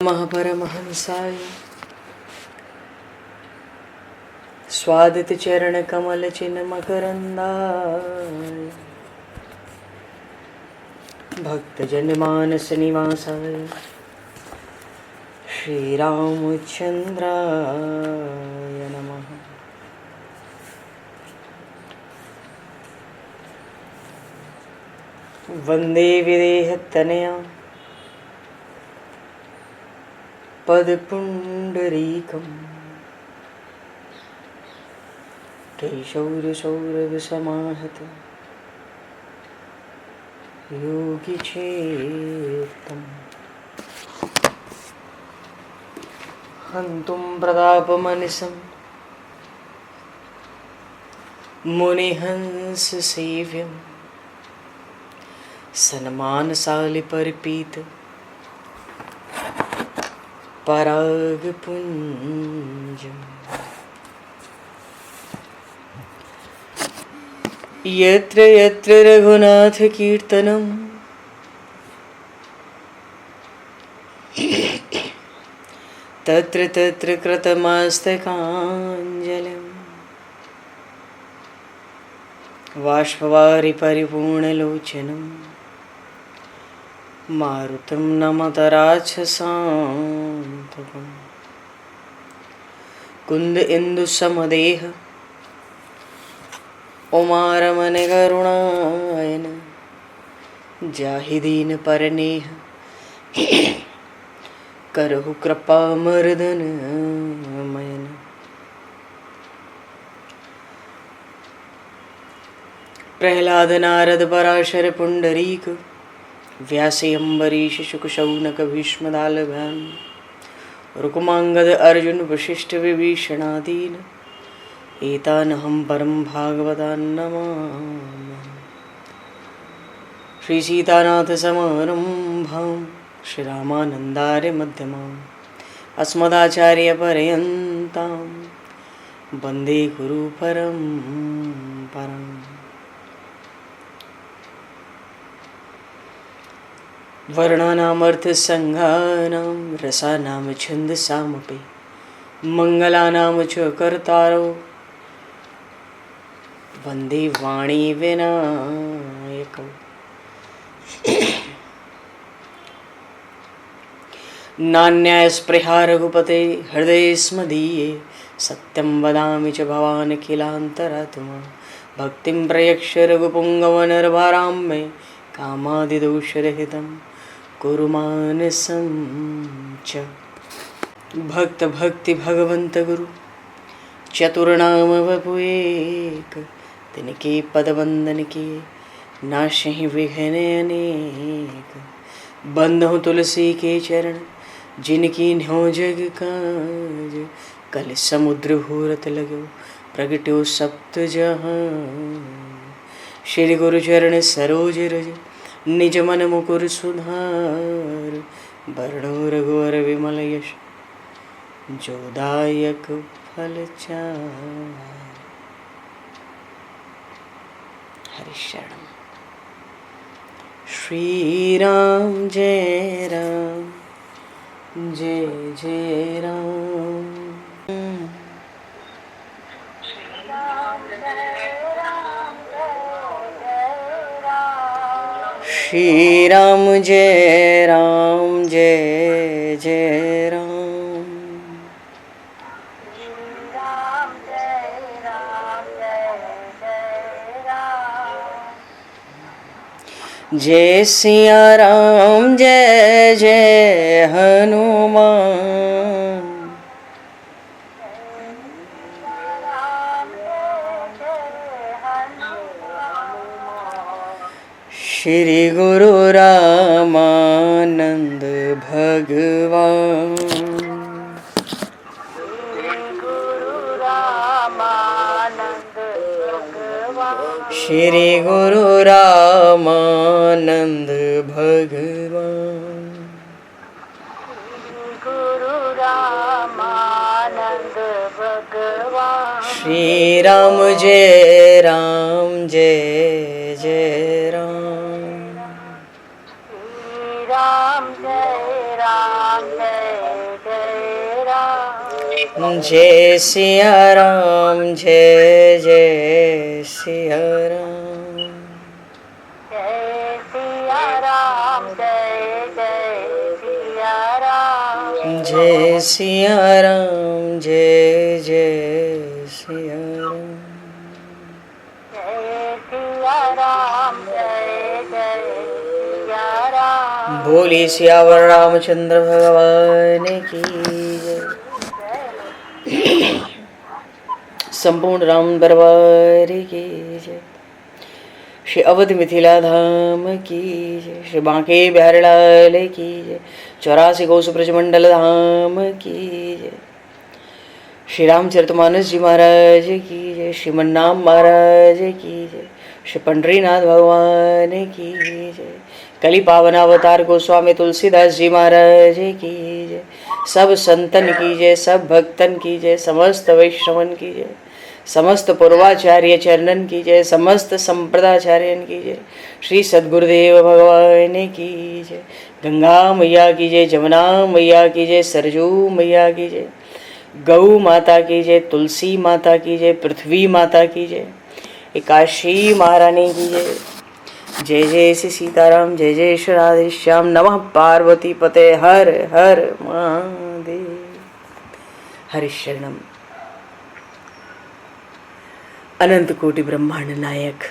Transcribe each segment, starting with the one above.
महापरमहंसाय स्वादित चरण कमल चिन्ह मकरंदाय भक्तजन मानस निवासाय श्री रामचंद्राय नमः। वंदे विदेहतनया पदपुंडरीकं केशौरसौरभसमाहत योगिचेतं हन्तुं प्रतापमनिशं मुनिहंससेव्यं सन्मानशालिपरिपीत परागपुञ्जम् यत्र यत्र रघुनाथकीर्तनं तत्र तत्र कृतमस्तकाञ्जलिं बाष्पवारि परिपूर्णलोचनं मारुतं नमत राक्षसान्तकं कुन्द इंदुसमदेह उमारमण करुणायन जाहि दीन परनेह करहु कृपा मर्दन मयन। प्रहलाद नारद पराशर पुंडरीक व्यासे अम्बरीश शुक शौनक भीष्म दालभ्याम रुक्मांगद अर्जुन वशिष्ठ विभीषणादीन एतानहं परम भागवतान् नमामि। श्री सीतानाथ समारंभां श्री रामानन्दार्य मध्यमाम् अस्मदाचार्य पर्यन्तां वन्दे गुरु परम्पराम्। वर्णानामर्थसंज्ञानां रसानां छन्दसामपि मङ्गलानां च कर्तारो वन्दे वाणी विनायकौ। नान्यायस्पृहा रघुपते हृदये स्मदीये सत्यं वदामि च भवान् किलान्तरात्मा भक्तिं प्रयक्ष रघुपुङ्गवनर्भारां मे कामादिदोषरहितं कुरु मानसं च। भक्त भक्ति भगवंत गुरु चतुर्नाम वपु एक तिनके पद वंदन के नाशहि विघ्न अनेक। बंधु तुलसी के चरण जिनकी न्यो जग काज कल समुद्र घोरत लगो प्रगट्यो सप्त जहां। श्री गुरु चरण सरोज रज निज मन मुकुर सुधार वर्णो रघुवर विमल यश जोदायक फलचार। हरिशरणम। श्री राम जय राम जय जय राम। श्री राम जय राम जय जय राम। जय सिया राम जय जय हनुमान। श्री गुरु रामानंद भगवान। श्री गुरु रामानंद भगवान। श्री राम जय राम जय जय राम। राम जय राम जय सिया राम जय जय सिया राम। जय सिया राम जय जय सिया राम। जय सिया राम जय जय सिया राम। जय सिया राम जय जय सिया राम। बोली सियावर रामचंद्र भगवान की जय। संपूर्ण राम दरबार की जय। श्री अवध मिथिला धाम की जय। श्री बांके बिहारी लाल की जय। 84 कोस ब्रजमंडल धाम की जय। श्री रामचरितमानस जी महाराज की जय। श्रीमन्नाम महाराज की जय। श्री पंडरीनाथ भगवान की जय। कली पावन अवतार गोस्वामी तुलसीदास जी महाराज की जय। सब संतन की जय, सब भक्तन की जय, समस्त वैष्णवन की जय, समस्त पूर्वाचार्य चरणन की जय, समस्त संप्रदाचार्यन की जय। श्री सद्गुरुदेव भगवान की जय। गंगा मैया की जय, जमुना मैया की जय, सरजू मैया की जय, गौ माता की जय, तुलसी माता की जय, पृथ्वी माता की जय, एकाशी महारानी की जय। जय जय श्री सीताराम जय जय श्री राधेश्याम। नमः पार्वती पते हर हर महादेव। हरिशरणम। अनंत कोटि ब्रह्मांड नायक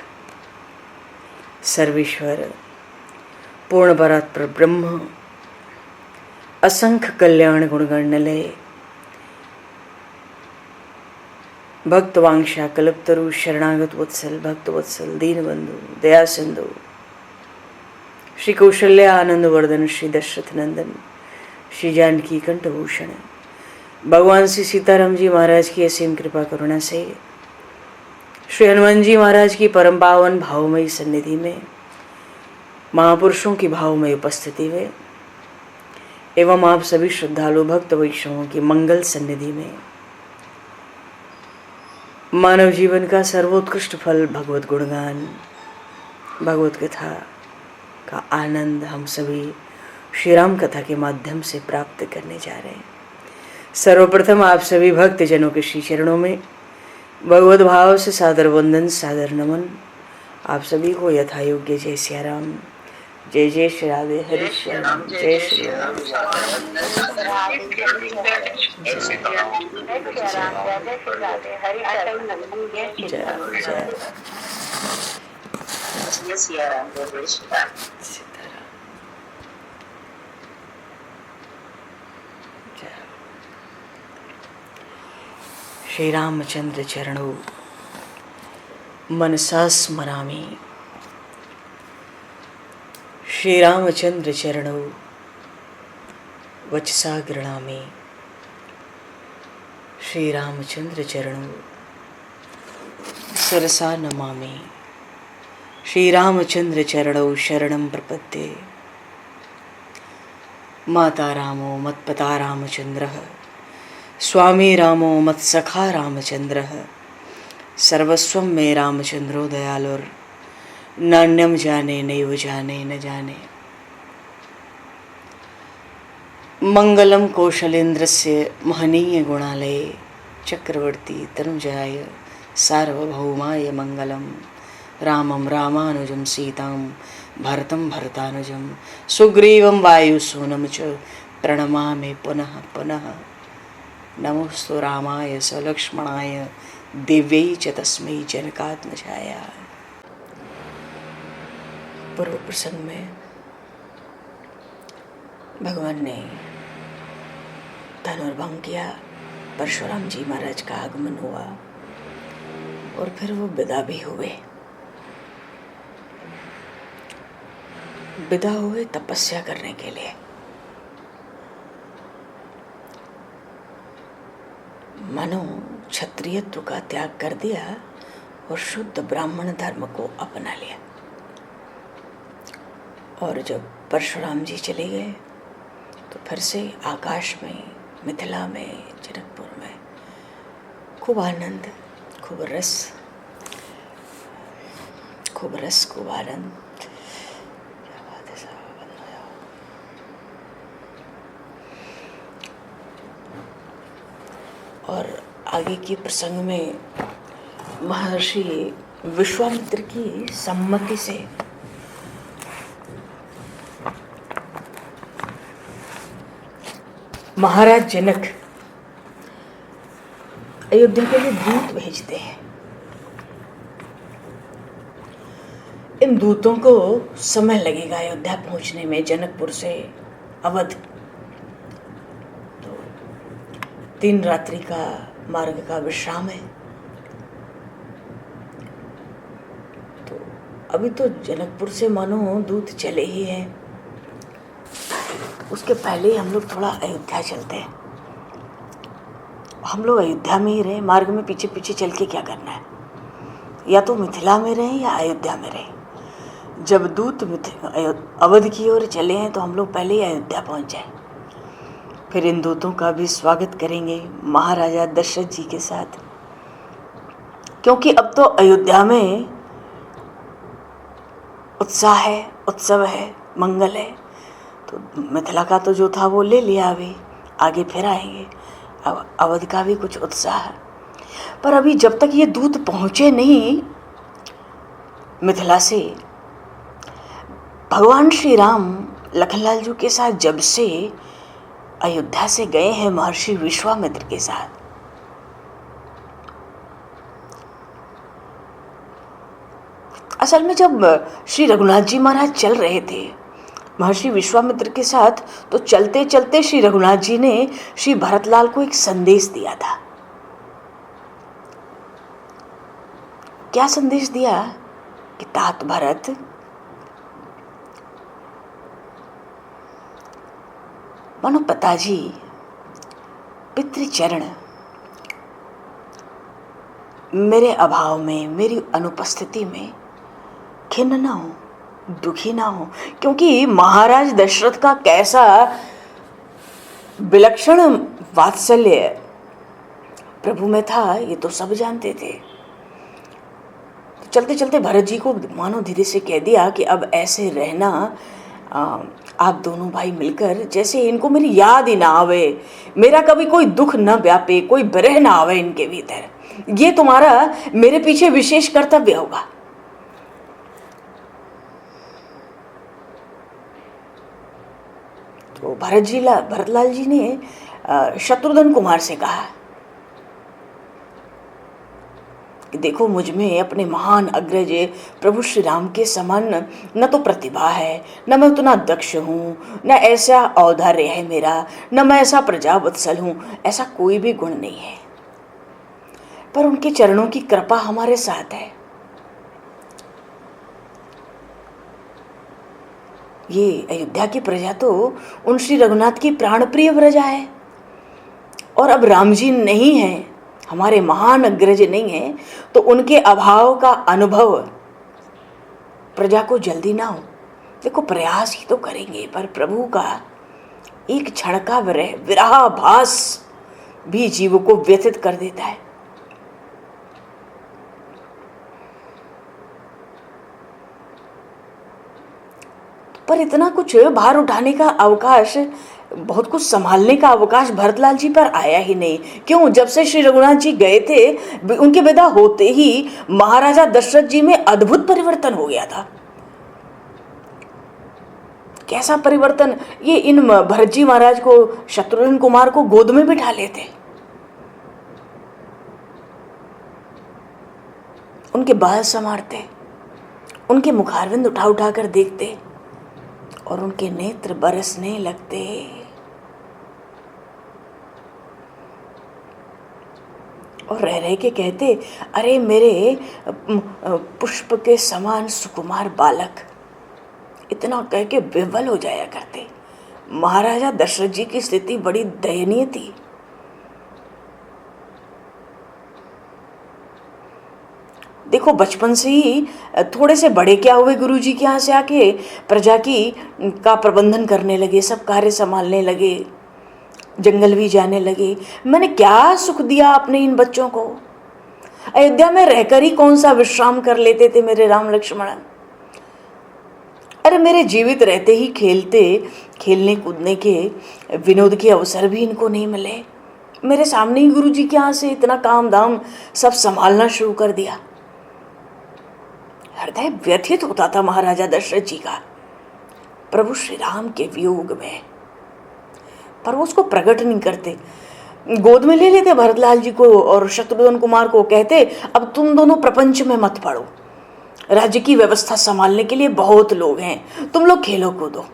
सर्वेश्वर पूर्ण परात्पर ब्रह्म असंख्य कल्याण गुणगणलय भक्तवांशा कल्पतरु शरणागत वत्सल भक्त वत्सल दीनबंधु दया सिंधु श्री कौशल्य आनंद वर्धन श्री दशरथ नंदन श्री जानकी कंठभूषण भगवान श्री सीताराम जी महाराज की असीम कृपा करुणा से श्री हनुमान जी महाराज की परम पावन भावमयी सन्निधि में महापुरुषों की भावमयी उपस्थिति में एवं आप सभी श्रद्धालु भक्त वैष्णवों की मंगल सन्निधि में मानव जीवन का सर्वोत्कृष्ट फल भगवत गुणगान भगवत कथा का आनंद हम सभी श्री राम कथा के माध्यम से प्राप्त करने जा रहे हैं। सर्वप्रथम आप सभी भक्त जनों के श्री चरणों में भगवत भाव से सादर वंदन सादर नमन। आप सभी को यथा योग्य जय सिया राम जय जय श्री राधे हरि श्याम जय श्री राम श्री रामचंद्र चरणों मनसा स्मरामि। श्री रामचंद्र चरणों वचसा गृणामि। श्री रामचंद्र चरणों सरसा नमामि। श्री रामचंद्र चरणों शरणं प्रपद्ये। माता रामो मत्पता रामचंद्रः स्वामी रामो मत्सखा रामचंद्रः सर्वस्वं मे रामचंद्रो दयालुर नान्यम जाने नैव जाने न जाने। मंगलम कौशलेन्द्रस्य महनीय गुणालये चक्रवर्ती तनुजाय सार्वभौमाय मंगलम। रामं रामानुजं सीतां भरतं भरतानुजं सुग्रीवं वायुसूनं च प्रणमामि पुनः पुनः। नमोस्तु रामाय सलक्ष्मणाय दिव्यै च तस्मै जनकात्मजाय। पूर्व प्रसंग में भगवान ने धनुर्भंग किया, परशुराम जी महाराज का आगमन हुआ और फिर वो विदा भी हुए। विदा हुए तपस्या करने के लिए। मानो क्षत्रियत्व का त्याग कर दिया और शुद्ध ब्राह्मण धर्म को अपना लिया। और जब परशुराम जी चले गए तो फिर से आकाश में, मिथिला में, जनकपुर में खूब आनंद, खूब रस, खूब आनंद। क्या बात है साहब, बंद हो जाओ। और आगे के प्रसंग में महर्षि विश्वामित्र की सम्मति से महाराज जनक अयोध्या के लिए दूत भेजते हैं। इन दूतों को समय लगेगा अयोध्या पहुंचने में, जनकपुर से अवध। तो 3 रात्रि का मार्ग का विश्राम है। तो अभी तो जनकपुर से मानो दूत चले ही हैं। उसके पहले हम लोग थोड़ा अयोध्या चलते हैं। हम लोग अयोध्या में ही रहे, मार्ग में पीछे पीछे चल के क्या करना है? या तो मिथिला में रहें या अयोध्या में रहें। जब दूत अवध की ओर चले हैं तो हम लोग पहले ही अयोध्या पहुंच जाए। फिर इन दूतों का भी स्वागत करेंगे महाराजा दशरथ जी के साथ, क्योंकि अब तो अयोध्या में उत्साह है, उत्सव है, मंगल है। तो मिथिला का तो जो था वो ले लिया, अभी आगे फिर आएंगे। अब अवध का भी कुछ उत्साह है। पर अभी जब तक ये दूत पहुँचे नहीं मिथिला से, भगवान श्री राम लखनलाल जी के साथ जब से अयोध्या से गए हैं महर्षि विश्वामित्र के साथ, असल में जब श्री रघुनाथ जी महाराज चल रहे थे महर्षि विश्वामित्र के साथ, तो चलते चलते श्री रघुनाथ जी ने श्री भरतलाल को एक संदेश दिया था। क्या संदेश दिया कि तात भरत, मानो पिताजी पितृचरण मेरे अभाव में, मेरी अनुपस्थिति में खिन्न ना हो, दुखी ना हो, क्योंकि महाराज दशरथ का कैसा विलक्षण वात्सल्य प्रभु में था ये तो सब जानते थे। तो चलते चलते भरत जी को मानो धीरे से कह दिया कि अब ऐसे रहना, आप दोनों भाई मिलकर, जैसे इनको मेरी याद ही ना आवे, मेरा कभी कोई दुख न व्यापे, कोई विरह ना आवे इनके भीतर, ये तुम्हारा मेरे पीछे विशेष कर्तव्य होगा। तो भरतलाल जी ने शत्रुघ्न कुमार से कहा कि देखो, मुझ में अपने महान अग्रज प्रभु श्री राम के समान न तो प्रतिभा है, न मैं उतना दक्ष हूँ, न ऐसा औदार्य है मेरा, न मैं ऐसा प्रजावत्सल हूँ, ऐसा कोई भी गुण नहीं है। पर उनके चरणों की कृपा हमारे साथ है। ये अयोध्या की प्रजा तो उन श्री रघुनाथ की प्राण प्रिय प्रजा है, और अब राम जी नहीं है, हमारे महान अग्रज नहीं है, तो उनके अभाव का अनुभव प्रजा को जल्दी ना हो। देखो, प्रयास ही तो करेंगे, पर प्रभु का एक क्षण का विरहाभास भी जीव को व्यथित कर देता है। पर इतना कुछ भार उठाने का अवकाश, बहुत कुछ संभालने का अवकाश भरतलाल जी पर आया ही नहीं। क्यों? जब से श्री रघुनाथ जी गए थे, उनके विदा होते ही महाराजा दशरथ जी में अद्भुत परिवर्तन हो गया था। कैसा परिवर्तन? ये इन भरत जी महाराज को, शत्रुघ्न कुमार को गोद में बिठा लेते, उनके बाल संवारते, उनके मुखारविंद उठा उठा कर देखते, और उनके नेत्र बरसने लगते। और रह रह के कहते, अरे मेरे पुष्प के समान सुकुमार बालक, इतना कह के विह्वल हो जाया करते। महाराजा दशरथ जी की स्थिति बड़ी दयनीय थी। देखो, बचपन से ही थोड़े से बड़े क्या हुए, गुरुजी के यहाँ से आके प्रजा की का प्रबंधन करने लगे, सब कार्य संभालने लगे, जंगल भी जाने लगे। मैंने क्या सुख दिया अपने इन बच्चों को। अयोध्या में रहकर ही कौन सा विश्राम कर लेते थे मेरे राम लक्ष्मण। अरे मेरे जीवित रहते ही खेलने कूदने के, विनोद के अवसर भी इनको नहीं मिले। मेरे सामने ही गुरु जी के यहाँ से इतना काम धाम सब संभालना शुरू कर दिया। हृदय व्यथित होता था महाराजा दशरथ जी का प्रभु श्री राम के वियोग में, पर वो उसको प्रकट नहीं करते। गोद में ले लेते भरतलाल जी को और शत्रुघ्न कुमार को, कहते अब तुम दोनों प्रपंच में मत पड़ो, राज्य की व्यवस्था संभालने के लिए बहुत लोग हैं, तुम लोग खेलो कूदो।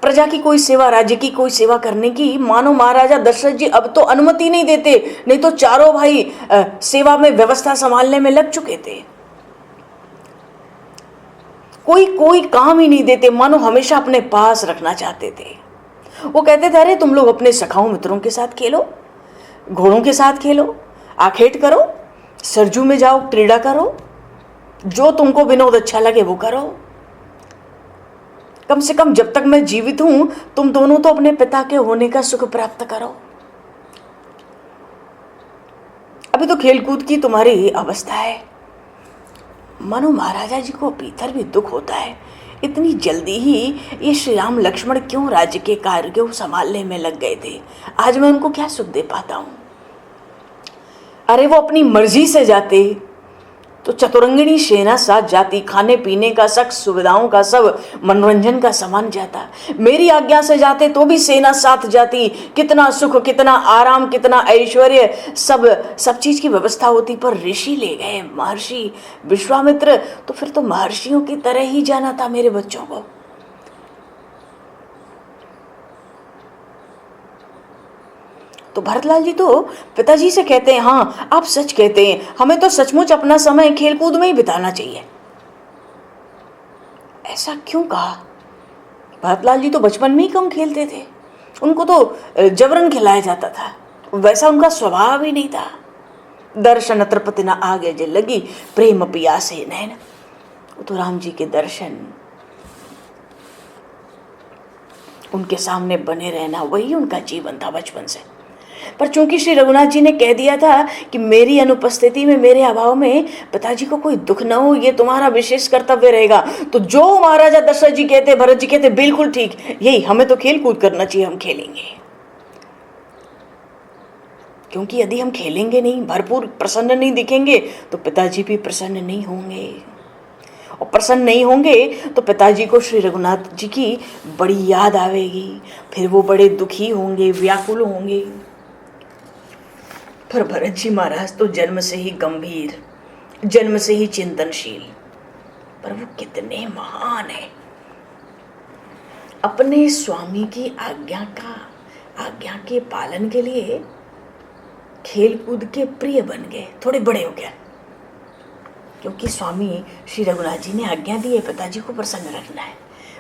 प्रजा की कोई सेवा, राज्य की कोई सेवा करने की मानो महाराजा दशरथ जी अब तो अनुमति नहीं देते, नहीं तो चारों भाई सेवा में व्यवस्था संभालने में लग चुके थे। कोई काम ही नहीं देते, मानो हमेशा अपने पास रखना चाहते थे। वो कहते थे अरे तुम लोग अपने सखाओं मित्रों के साथ खेलो, घोड़ों के साथ खेलो, आखेट करो, सरजू में जाओ, क्रीड़ा करो, जो तुमको विनोद अच्छा लगे वो करो। कम से कम जब तक मैं जीवित हूं तुम दोनों तो अपने पिता के होने का सुख प्राप्त करो। अभी तो खेलकूद की तुम्हारी अवस्था है। मानो महाराजा जी को भीतर भी दुख होता है, इतनी जल्दी ही ये श्री राम लक्ष्मण क्यों राज्य के कार्य को संभालने में लग गए थे, आज मैं उनको क्या सुख दे पाता हूं। अरे वो अपनी मर्जी से जाते तो चतुरंगिणी सेना साथ जाती, खाने पीने का सब, सुविधाओं का सब, मनोरंजन का सामान जाता। मेरी आज्ञा से जाते तो भी सेना साथ जाती, कितना सुख, कितना आराम, कितना ऐश्वर्य, सब चीज की व्यवस्था होती। पर ऋषि ले गए, महर्षि विश्वामित्र, तो फिर तो महर्षियों की तरह ही जाना था मेरे बच्चों को। तो भरतलाल जी तो पिताजी से कहते हैं हाँ आप सच कहते हैं, हमें तो सचमुच अपना समय खेलकूद में ही बिताना चाहिए। ऐसा क्यों कहा? भरतलाल जी तो बचपन में ही कम खेलते थे, उनको तो जबरन खिलाया जाता था, वैसा उनका स्वभाव ही नहीं था। दर्शन तृपति न आगे जे लगी, प्रेम पियासे नैन। वो तो राम जी के दर्शन, उनके सामने बने रहना, वही उनका जीवन था बचपन से। पर चूंकि श्री रघुनाथ जी ने कह दिया था कि मेरी अनुपस्थिति में, मेरे अभाव में पिताजी को कोई दुख न हो, ये तुम्हारा विशेष कर्तव्य रहेगा, तो जो महाराजा दशरथ जी कहते, भरत जी कहते, बिल्कुल ठीक, यही हमें तो खेल कूद करना चाहिए, हम खेलेंगे। क्योंकि यदि हम खेलेंगे नहीं, भरपूर प्रसन्न नहीं दिखेंगे, तो पिताजी भी प्रसन्न नहीं होंगे, और प्रसन्न नहीं होंगे तो पिताजी को श्री रघुनाथ जी की बड़ी याद आवेगी, फिर वो बड़े दुखी होंगे, व्याकुल होंगे। पर भरत जी महाराज तो जन्म से ही गंभीर, जन्म से ही चिंतनशील, पर वो कितने महान है। अपने स्वामी की आज्ञा के पालन के लिए खेलकूद के प्रिय बन गए, थोड़े बड़े हो गए, क्योंकि स्वामी श्री रघुनाथ जी ने आज्ञा दी है पिताजी को प्रसन्न रखना है।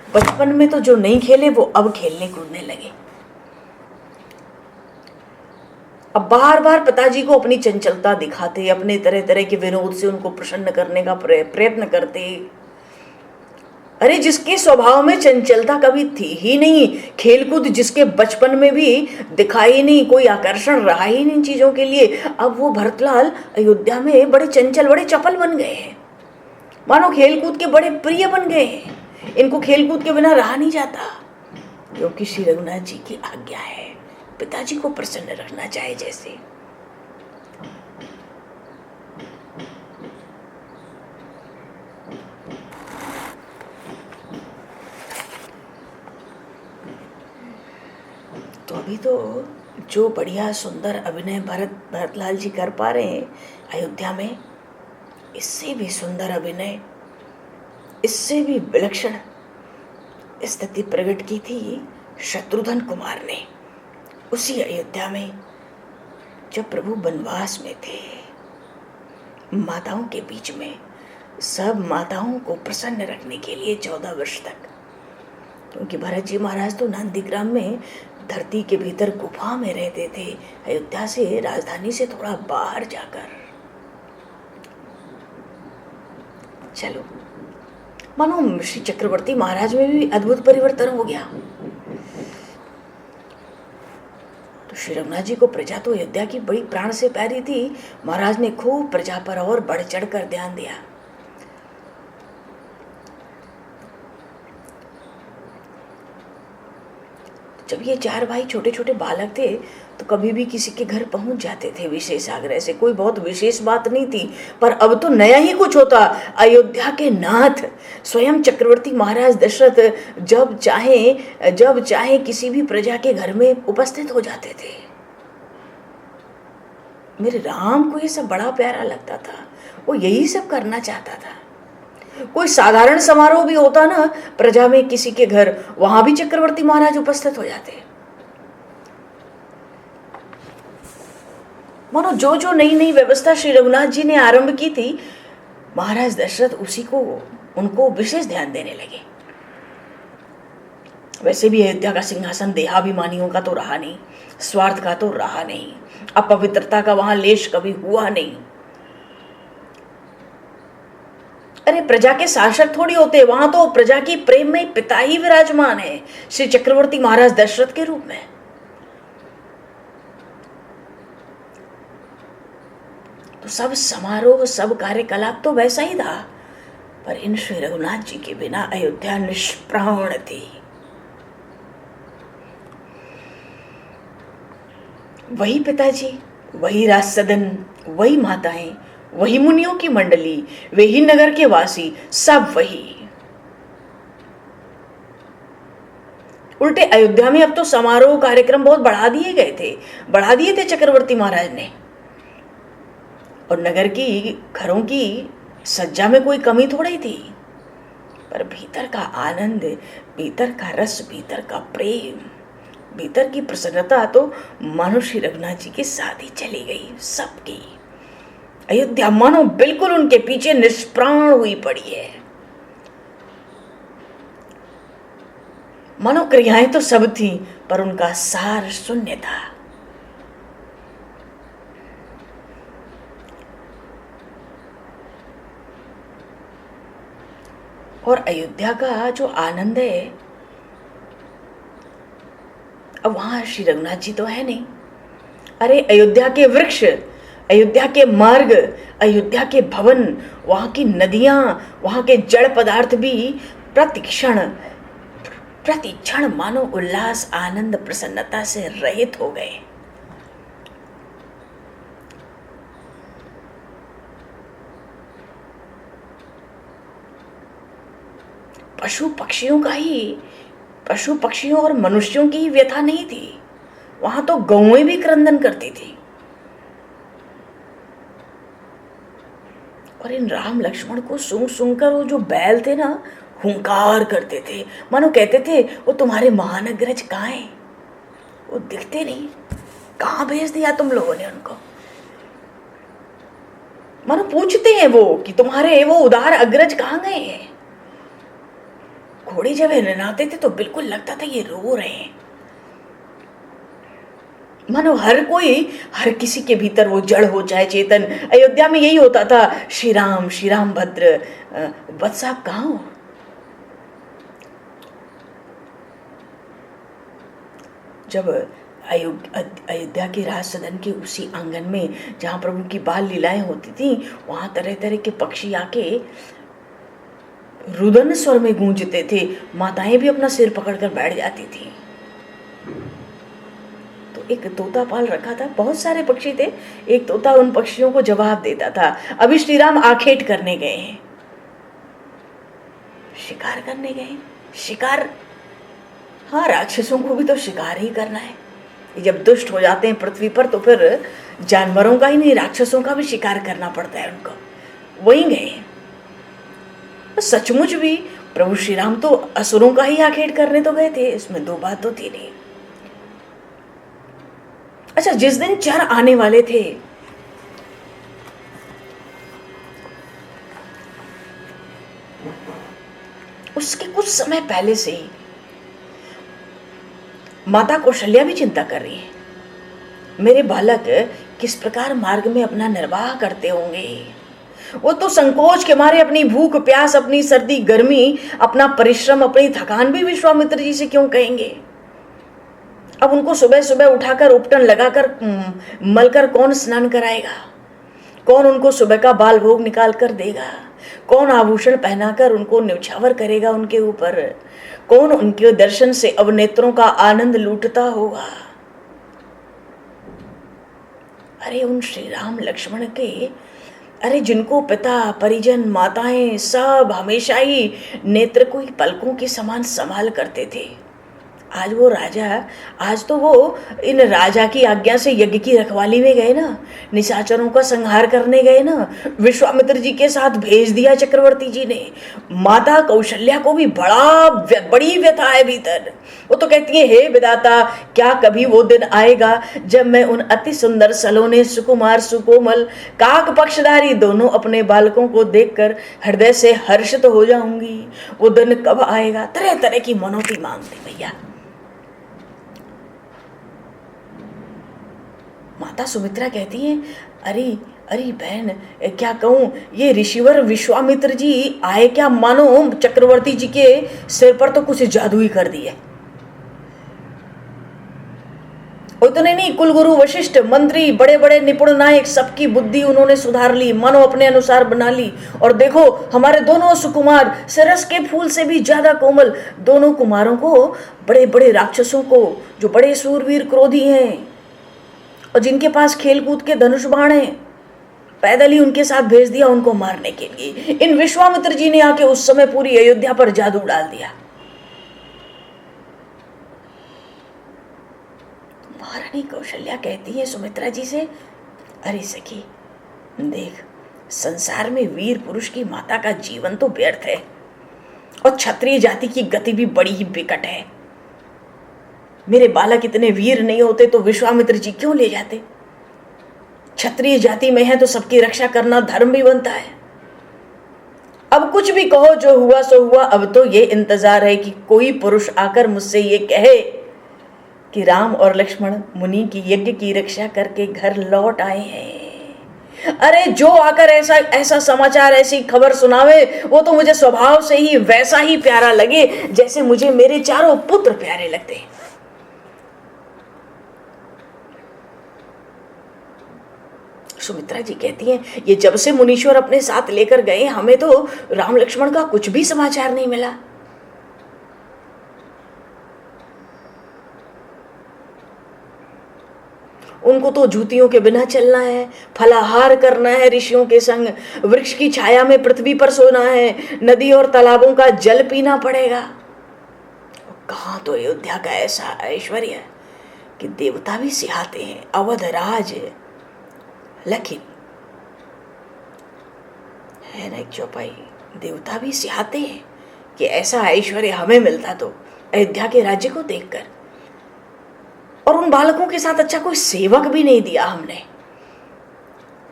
बचपन में तो जो नहीं खेले वो अब खेलने कूदने लगे। अब बार बार पिताजी को अपनी चंचलता दिखाते, अपने तरह तरह के विनोद से उनको प्रसन्न करने का प्रयत्न करते। अरे जिसके स्वभाव में चंचलता कभी थी ही नहीं, खेलकूद जिसके बचपन में भी दिखाई नहीं, कोई आकर्षण रहा ही नहीं चीजों के लिए, अब वो भरतलाल अयोध्या में बड़े चंचल, बड़े चपल बन गए हैं, मानो खेलकूद के बड़े प्रिय बन गए हैं। इनको खेलकूद के बिना रहा नहीं जाता, क्योंकि श्री रघुनाथ जी की आज्ञा है, पिताजी को प्रसन्न रखना चाहे जैसे। तो अभी तो जो बढ़िया सुंदर अभिनय भरतलाल जी कर पा रहे हैं अयोध्या में, इससे भी सुंदर अभिनय, इससे भी विलक्षण स्थिति प्रकट की थी शत्रुघ्न कुमार ने उसी अयोध्या में, जब प्रभु वनवास में थे, माताओं के बीच में, सब माताओं को प्रसन्न रखने के लिए 14 वर्ष तक। क्योंकि भरत जी महाराज तो नंदीग्राम में धरती के भीतर गुफा में रहते थे, अयोध्या से, राजधानी से थोड़ा बाहर जाकर। चलो, मानो श्री चक्रवर्ती महाराज में भी अद्भुत परिवर्तन हो गया। तो श्री रघुनाथ जी को प्रजा तो अयोध्या की बड़ी प्राण से प्यारी थी, महाराज ने खूब प्रजा पर और बढ़ चढ़ कर ध्यान दिया। जब जब ये 4 भाई छोटे छोटे बालक थे तो कभी भी किसी के घर पहुंच जाते थे विशेष आग्रह से, कोई बहुत विशेष बात नहीं थी। पर अब तो नया ही कुछ होता। अयोध्या के नाथ स्वयं चक्रवर्ती महाराज दशरथ जब चाहे किसी भी प्रजा के घर में उपस्थित हो जाते थे। मेरे राम को ये सब बड़ा प्यारा लगता था, वो यही सब करना चाहता था। कोई साधारण समारोह भी होता ना प्रजा में किसी के घर, वहां भी चक्रवर्ती महाराज उपस्थित हो जाते। मानो जो जो नई नई व्यवस्था श्री रघुनाथ जी ने आरंभ की थी, महाराज दशरथ उनको विशेष ध्यान देने लगे। वैसे भी अयोध्या का सिंहासन देहाभिमानियों का तो रहा नहीं, स्वार्थ का तो रहा नहीं, अपवित्रता का वहां लेश कभी हुआ नहीं। अरे प्रजा के शासक थोड़ी होते, वहां तो प्रजा की प्रेम में पिता ही विराजमान है श्री चक्रवर्ती महाराज दशरथ के रूप में। तो सब समारोह, सब कार्यकलाप तो वैसा ही था, पर इन श्री रघुनाथ जी के बिना अयोध्या निष्प्राण थी। वही पिताजी, वही राज सदन, वही माताएं, वही मुनियों की मंडली, वही नगर के वासी, सब वही। उल्टे अयोध्या में अब तो समारोह कार्यक्रम बहुत बढ़ा दिए थे चक्रवर्ती महाराज ने। और नगर की घरों की सज्जा में कोई कमी थोड़ी थी, पर भीतर का आनंद, भीतर का रस, भीतर का प्रेम, भीतर की प्रसन्नता तो मानो श्री रघुनाथ जी के साथ ही चली गई सबकी। अयोध्या मानो बिल्कुल उनके पीछे निष्प्राण हुई पड़ी है। मानो क्रियाएं तो सब थी, पर उनका सार शून्य था। और अयोध्या का जो आनंद है, अब वहां श्री रघुनाथ जी तो है नहीं। अरे अयोध्या के वृक्ष, अयोध्या के मार्ग, अयोध्या के भवन, वहां की नदियां, वहां के जड़ पदार्थ भी प्रतिक्षण मानो उल्लास, आनंद, प्रसन्नता से रहित हो गए। पशु पक्षियों और मनुष्यों की ही व्यथा नहीं थी, वहां तो गौएं भी क्रंदन करती थी। और इन राम लक्ष्मण को सूंघ कर वो जो बैल थे ना, हुंकार करते थे, मानो कहते थे वो तुम्हारे महानगरज कहाँ हैं? वो दिखते नहीं, कहाँ भेज दिया तुम लोगों ने उनको? मानो पूछते हैं वो कि तुम्हारे वो उदार अग्रज कहाँ गए हैं? घोड़े जब नहाते थे तो बिल्कुल लगता था ये रो रहे हैं। मानो हर किसी के भीतर वो जड़ हो जाए चेतन। अयोध्या में यही होता था, श्री राम भद्र, वत्स साहब कहाँ हो? जब अयोध्या के राज सदन के उसी आंगन में जहां प्रभु की बाल लीलाएं होती थी, वहां तरह तरह के पक्षी आके रुदन स्वर में गूंजते थे। माताएं भी अपना सिर पकड़कर बैठ जाती थी। तो एक तोता पाल रखा था, बहुत सारे पक्षी थे, एक तोता उन पक्षियों को जवाब देता था। अभी श्री राम आखेट करने गए हैं, शिकार करने गए। शिकार, हाँ, राक्षसों को भी तो शिकार ही करना है। जब दुष्ट हो जाते हैं पृथ्वी पर तो फिर जानवरों का ही नहीं, राक्षसों का भी शिकार करना पड़ता है उनको। वहीं गए। सचमुच भी प्रभु श्री राम तो असुरों का ही आखेट करने तो गए थे, इसमें दो बात तो थी नहीं। अच्छा, जिस दिन चर आने वाले थे, उसके कुछ समय पहले से ही माता कौशल्या भी चिंता कर रही है, मेरे बालक किस प्रकार मार्ग में अपना निर्वाह करते होंगे। वो तो संकोच के मारे अपनी भूख प्यास, अपनी सर्दी गर्मी, अपना परिश्रम, अपनी थकान भी विश्वामित्र जी से क्यों कहेंगे। अब उनको सुबह सुबह उठाकर उपटन लगाकर मलकर कौन स्नान कराएगा? कौन उनको सुबह का बाल भोग निकाल कर देगा? कौन आभूषण पहनाकर उनको न्यौछावर करेगा उनके ऊपर? कौन उनके दर्शन से अब नेत्रों का आनंद लूटता होगा? अरे उन श्री राम लक्ष्मण के, अरे जिनको पिता परिजन माताएं सब हमेशा ही नेत्र को ही पलकों के समान संभाल करते थे, आज वो राजा, आज तो वो इन राजा की आज्ञा से यज्ञ की रखवाली में गए ना, निशाचरों का संहार करने गए ना, विश्वामित्र जी के साथ भेज दिया चक्रवर्ती जी ने। माता कौशल्या को भी बड़ी व्यथा है भीतर। वो तो कहती है, हे विधाता, क्या कभी वो दिन आएगा जब मैं उन अति सुंदर सलोने सुकुमार सुकोमल काक पक्षधारी दोनों अपने बालकों को देखकर हृदय से हर्षित हो जाऊंगी? वो दिन कब आएगा? तरह तरह की मनौती मांगती भैया। माता सुमित्रा कहती है, अरे अरे बहन, क्या कहूँ, ये ऋषिवर विश्वामित्र जी आए क्या, मानो चक्रवर्ती जी के सिर पर तो कुछ जादू ही कर दिए। उतने नहीं, कुलगुरु वशिष्ठ, मंत्री, बड़े बड़े निपुण नायक, सबकी बुद्धि उन्होंने सुधार ली, मानो अपने अनुसार बना ली। और देखो हमारे दोनों सुकुमार, सरस के फूल से भी ज्यादा कोमल दोनों कुमारों को, बड़े बड़े राक्षसों को, जो बड़े सूरवीर क्रोधी हैं और जिनके पास खेलकूद के धनुष बाण हैं, पैदल ही उनके साथ भेज दिया उनको मारने के लिए। इन विश्वामित्र जी ने आके उस समय पूरी अयोध्या पर जादू डाल दिया। महारानी कौशल्या कहती है सुमित्रा जी से, अरे सखी देख, संसार में वीर पुरुष की माता का जीवन तो व्यर्थ है और क्षत्रिय जाति की गति भी बड़ी ही विकट है। मेरे बालक इतने वीर नहीं होते तो विश्वामित्र जी क्यों ले जाते? क्षत्रिय जाति में है तो सबकी रक्षा करना धर्म भी बनता है। अब कुछ भी कहो, जो हुआ सो हुआ। अब तो ये इंतजार है कि कोई पुरुष आकर मुझसे ये कहे कि राम और लक्ष्मण मुनि की यज्ञ की रक्षा करके घर लौट आए हैं। अरे जो आकर ऐसा ऐसा समाचार, ऐसी खबर सुनावे, वो तो मुझे स्वभाव से ही वैसा ही प्यारा लगे जैसे मुझे मेरे चारों पुत्र प्यारे लगते हैं। सुमित्रा जी कहती हैं, ये जब से मुनीश्वर अपने साथ लेकर गए, हमें तो राम लक्ष्मण का कुछ भी समाचार नहीं मिला। उनको तो जूतियों के बिना चलना है, फलाहार करना है ऋषियों के संग, वृक्ष की छाया में पृथ्वी पर सोना है, नदी और तालाबों का जल पीना पड़ेगा। कहाँ तो अयोध्या का ऐसा ऐश्वर्य कि देवता भी सिहाते हैं। अवध राज लेकिन है ना एक चौपाई, देवता भी सिहाते हैं कि ऐसा ऐश्वर्य हमें मिलता तो अयोध्या के राज्य को देखकर। और उन बालकों के साथ अच्छा कोई सेवक भी नहीं दिया हमने।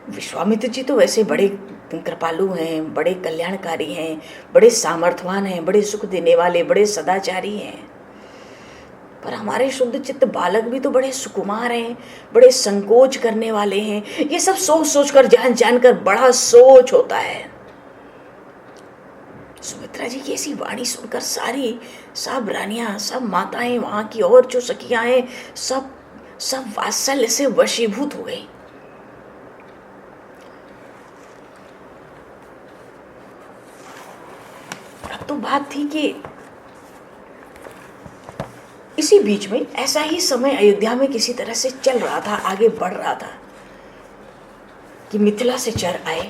विश्वामित्र जी तो वैसे बड़े कृपालु हैं, बड़े कल्याणकारी हैं, बड़े सामर्थवान हैं, बड़े सुख देने वाले, बड़े सदाचारी हैं, पर हमारे शुद्ध चित्त बालक भी तो बड़े सुकुमार हैं, बड़े संकोच करने वाले हैं। ये सब सोच सोच कर, जान जान कर बड़ा सोच होता है। सुमित्रा जी की ऐसी वाणी सुनकर सारी सब रानियां, सब माताएं, वहां की और जो सखियां हैं, सब वात्सल्य से वशीभूत हो गई। अब तो बात थी कि इसी बीच में ऐसा ही समय अयोध्या में किसी तरह से चल रहा था, आगे बढ़ रहा था कि मिथिला से चर आए।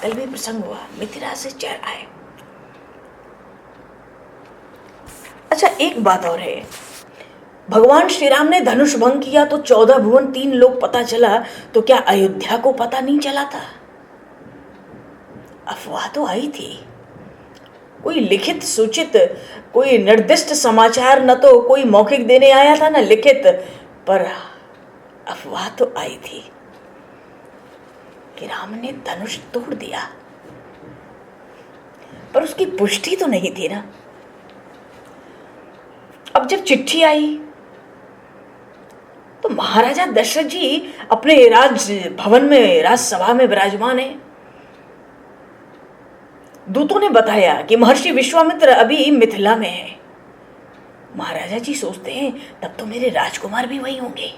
कल भी प्रसंग हुआ, मिथिला से चर आए। अच्छा एक बात और है, भगवान श्री राम ने धनुष भंग किया तो 14 भुवन 3 लोग पता चला, तो क्या अयोध्या को पता नहीं चला था? अफवाह तो आई थी, कोई लिखित सूचित, कोई निर्दिष्ट समाचार न तो कोई मौखिक देने आया था न लिखित, पर अफवाह तो आई थी कि राम ने धनुष तोड़ दिया, पर उसकी पुष्टि तो नहीं थी ना। अब जब चिट्ठी आई तो महाराजा दशरथ जी अपने राज भवन में, राजसभा में विराजमान है। दूतों ने बताया कि महर्षि विश्वामित्र अभी मिथिला में है। महाराजा जी सोचते हैं तब तो मेरे राजकुमार भी वहीं होंगे।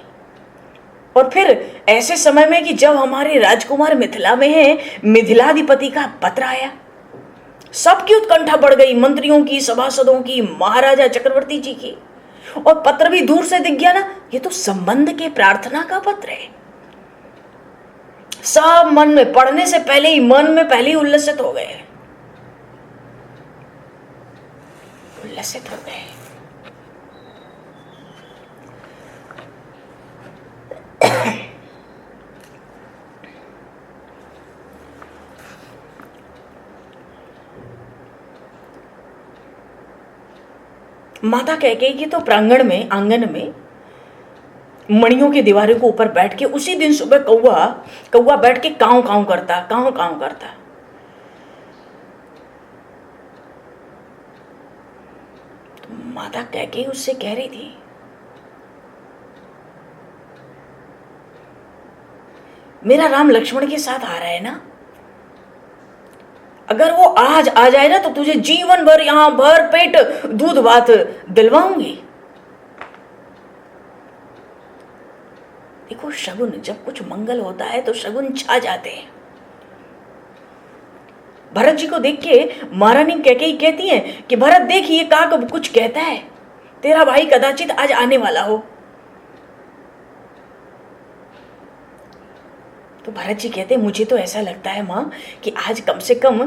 और फिर ऐसे समय में कि जब हमारे राजकुमार मिथिला में हैं, मिथिलाधिपति का पत्र आया सबकी उत्कंठा बढ़ गई, मंत्रियों की, सभासदों की, महाराजा चक्रवर्ती जी की। और पत्र भी दूर से दिख गया ना, ये तो संबंध के प्रार्थना का पत्र है। सब मन में, पढ़ने से पहले ही मन में पहले ही उल्लसित हो गए, उल्लसित हो गए। माता कैकेयी की तो प्रांगण में, आंगन में मणियों की दीवारों के ऊपर बैठ के उसी दिन सुबह कौवा बैठ के कांव कांव करता, कांव कांव करता। तो माता कैकेयी उससे कह रही थी, मेरा राम लक्ष्मण के साथ आ रहा है ना, अगर वो आज आ जाए ना तो तुझे जीवन भर यहां भर पेट दूध भात दिलवाऊंगी। देखो शगुन, जब कुछ मंगल होता है तो शगुन छा जाते हैं। भरत जी को देख के महारानी कैकेयी कहती है कि भरत देख, ये काक कुछ कहता है, तेरा भाई कदाचित आज आने वाला हो। तो भरत जी कहते, मुझे तो ऐसा लगता है माँ कि आज कम से कम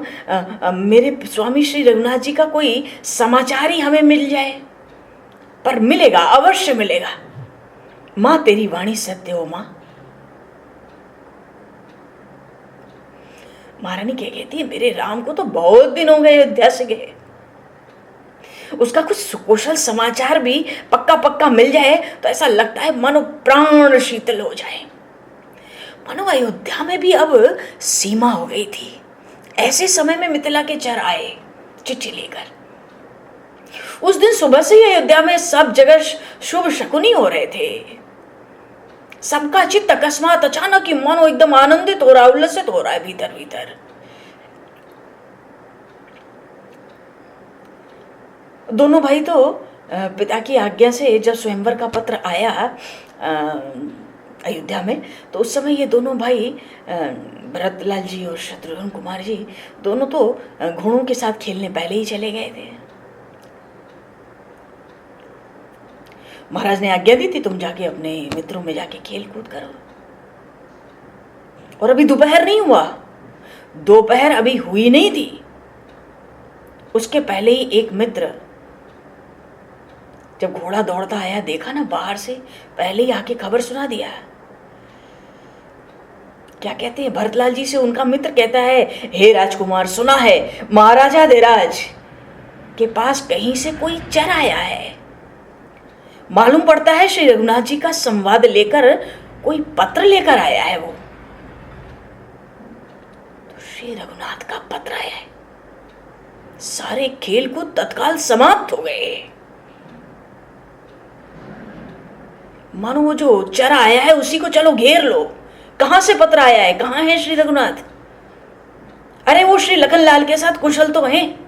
मेरे स्वामी श्री रघुनाथ जी का कोई समाचार ही हमें मिल जाए। पर मिलेगा, अवश्य मिलेगा। माँ तेरी वाणी सत्य हो माँ। महारानी क्या कहती है, मेरे राम को तो बहुत दिन हो गए अयोध्या से गए, उसका कुछ सुकुशल समाचार भी पक्का पक्का मिल जाए तो ऐसा लगता है मानो प्राण शीतल हो जाए। मानो अयोध्या में भी अब सीमा हो गई थी। ऐसे समय में मिथिला के चर आए चिट्ठी लेकर। उस दिन सुबह से ही अयोध्या में सब जगह शुभ शकुनी हो रहे थे। सबका चित्त अकस्मात अचानक ही मानो एकदम आनंदित हो रहा, उल्लसित हो रहा है भीतर भीतर। दोनों भाई तो पिता की आज्ञा से जब स्वयंवर का पत्र आया अयोध्या में, तो उस समय ये दोनों भाई भरतलाल जी और शत्रुघ्न कुमार जी दोनों तो घोड़ों के साथ खेलने पहले ही चले गए थे। महाराज ने आज्ञा दी थी, तुम जाके अपने मित्रों में जाके खेल कूद करो। और अभी दोपहर नहीं हुआ, दोपहर अभी हुई नहीं थी, उसके पहले ही एक मित्र जब घोड़ा दौड़ता आया, देखा ना बाहर से, पहले ही आके खबर सुना दिया। क्या कहते हैं भरतलाल जी से उनका मित्र कहता है, हे राजकुमार, सुना है महाराजा देराज के पास कहीं से कोई चर आया है। मालूम पड़ता है श्री रघुनाथ जी का संवाद लेकर कोई पत्र लेकर आया है। वो तो श्री रघुनाथ का पत्र आया है। सारे खेल कूद तत्काल समाप्त हो गए। मानो वो जो चर आया है उसी को चलो घेर लो। कहां से पत्र आया है, कहां है श्री रघुनाथ? अरे वो श्री लखनलाल के साथ कुशल तो हैं।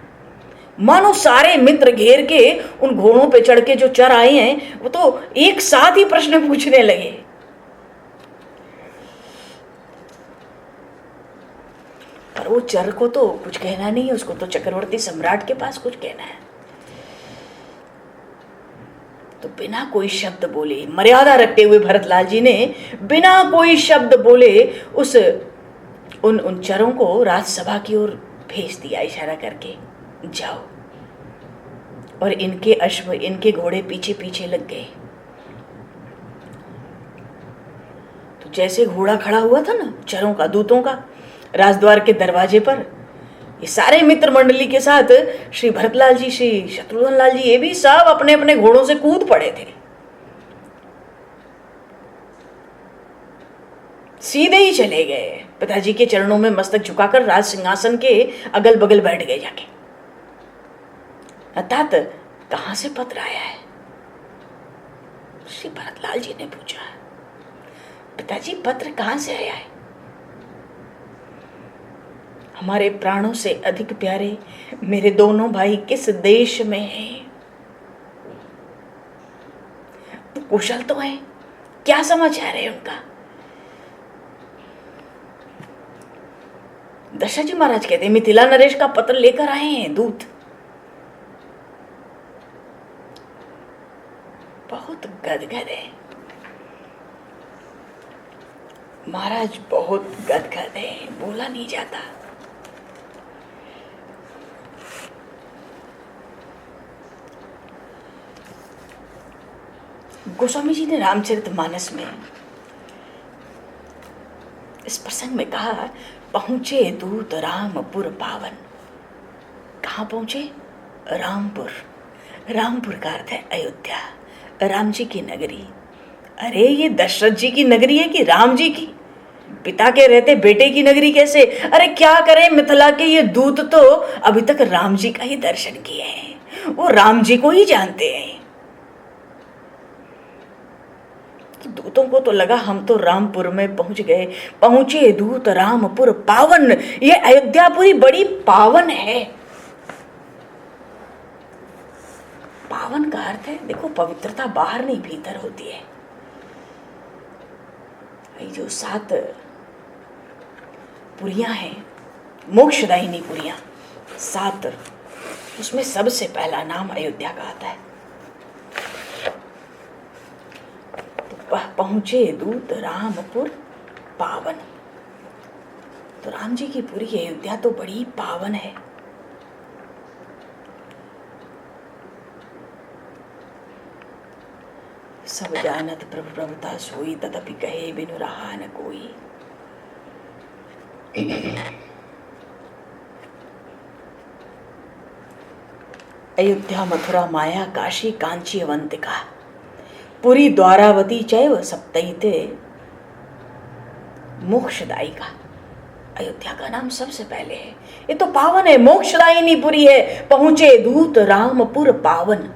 मानो सारे मित्र घेर के उन घोड़ों पे चढ़ के जो चर आए हैं वो तो एक साथ ही प्रश्न पूछने लगे। पर वो चर को तो कुछ कहना नहीं है, उसको तो चक्रवर्ती सम्राट के पास कुछ कहना है। तो बिना कोई शब्द बोले, मर्यादा रखते हुए भरतलाल जी ने बिना कोई शब्द बोले उन चरों को राजसभा की ओर भेज दिया इशारा करके, जाओ। और इनके अश्व, इनके घोड़े पीछे पीछे लग गए। तो जैसे घोड़ा खड़ा हुआ था ना चरों का, दूतों का, राजद्वार के दरवाजे पर, ये सारे मित्र मंडली के साथ श्री भरतलाल जी, श्री शत्रुघ्न लाल जी, ये भी सब अपने अपने घोड़ों से कूद पड़े थे। सीधे ही चले गए, पिताजी के चरणों में मस्तक झुकाकर राज सिंहासन के अगल बगल बैठ गए जाके। अर्थात कहां से पत्र आया है? श्री भरतलाल जी ने पूछा, पिताजी पत्र कहां से आया है? हमारे प्राणों से अधिक प्यारे मेरे दोनों भाई किस देश में हैं? कुशल तो है, क्या समाचार है उनका? दशरथ जी महाराज कहते मिथिला नरेश का पत्र लेकर आए हैं दूत। बहुत गदगद है महाराज, बहुत गदगद है, बोला नहीं जाता। गोस्वामी जी ने रामचरितमानस में इस प्रसंग में कहा, पहुंचे दूत रामपुर पावन। कहाँ पहुंचे? रामपुर। रामपुर का अर्थ है अयोध्या, राम जी की नगरी। अरे ये दशरथ जी की नगरी है कि राम जी की? पिता के रहते बेटे की नगरी कैसे? अरे क्या करें, मिथिला के ये दूत तो अभी तक राम जी का ही दर्शन किए हैं, वो राम जी को ही जानते हैं। दूतों को तो लगा हम तो रामपुर में पहुंच गए। पहुंचे दूत रामपुर पावन। ये अयोध्यापुरी बड़ी पावन है। पावन का अर्थ है, देखो पवित्रता बाहर नहीं भीतर होती है। ये जो 7 पुरियां हैं, मोक्षदायिनी पुरियां 7, उसमें सबसे पहला नाम अयोध्या का आता है। पहुंचे दूत रामपुर पावन। तो राम जी की पूरी अयोध्या तो बड़ी पावन है। सब जानत प्रभु प्रभुता सोई, तदपि कहे बिनु रहा न कोई। अयोध्या मथुरा माया काशी कांची अवंतिका, पुरी द्वारावती चैव सप्तैते मोक्षदायिका। अयोध्या का नाम सबसे पहले है। ये तो पावन है, मोक्षदायिनी पुरी है। पहुंचे दूत रामपुर पावन।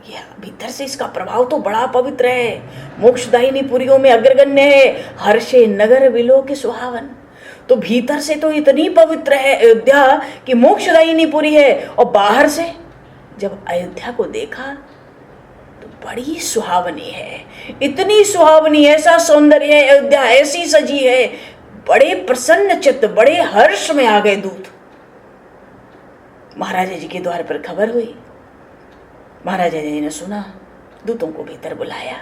यह भीतर से इसका प्रभाव तो बड़ा पवित्र है। मोक्षदायिनी पुरियों में अग्रगण्य है हर्षे नगर विलो के सुहावन। तो भीतर से तो इतनी पवित्र है अयोध्या कि मोक्षदायिनी पुरी है, और बाहर से जब अयोध्या को देखा तो बड़ी सुहावनी है। इतनी सुहावनी, ऐसा सौंदर्य है अयोध्या, ऐसी सजी है। बड़े प्रसन्न चित्त, बड़े हर्ष में आ गए दूत। महाराजा जी के द्वार पर खबर हुई। महाराजा जी ने सुना, दूतों को भीतर बुलाया।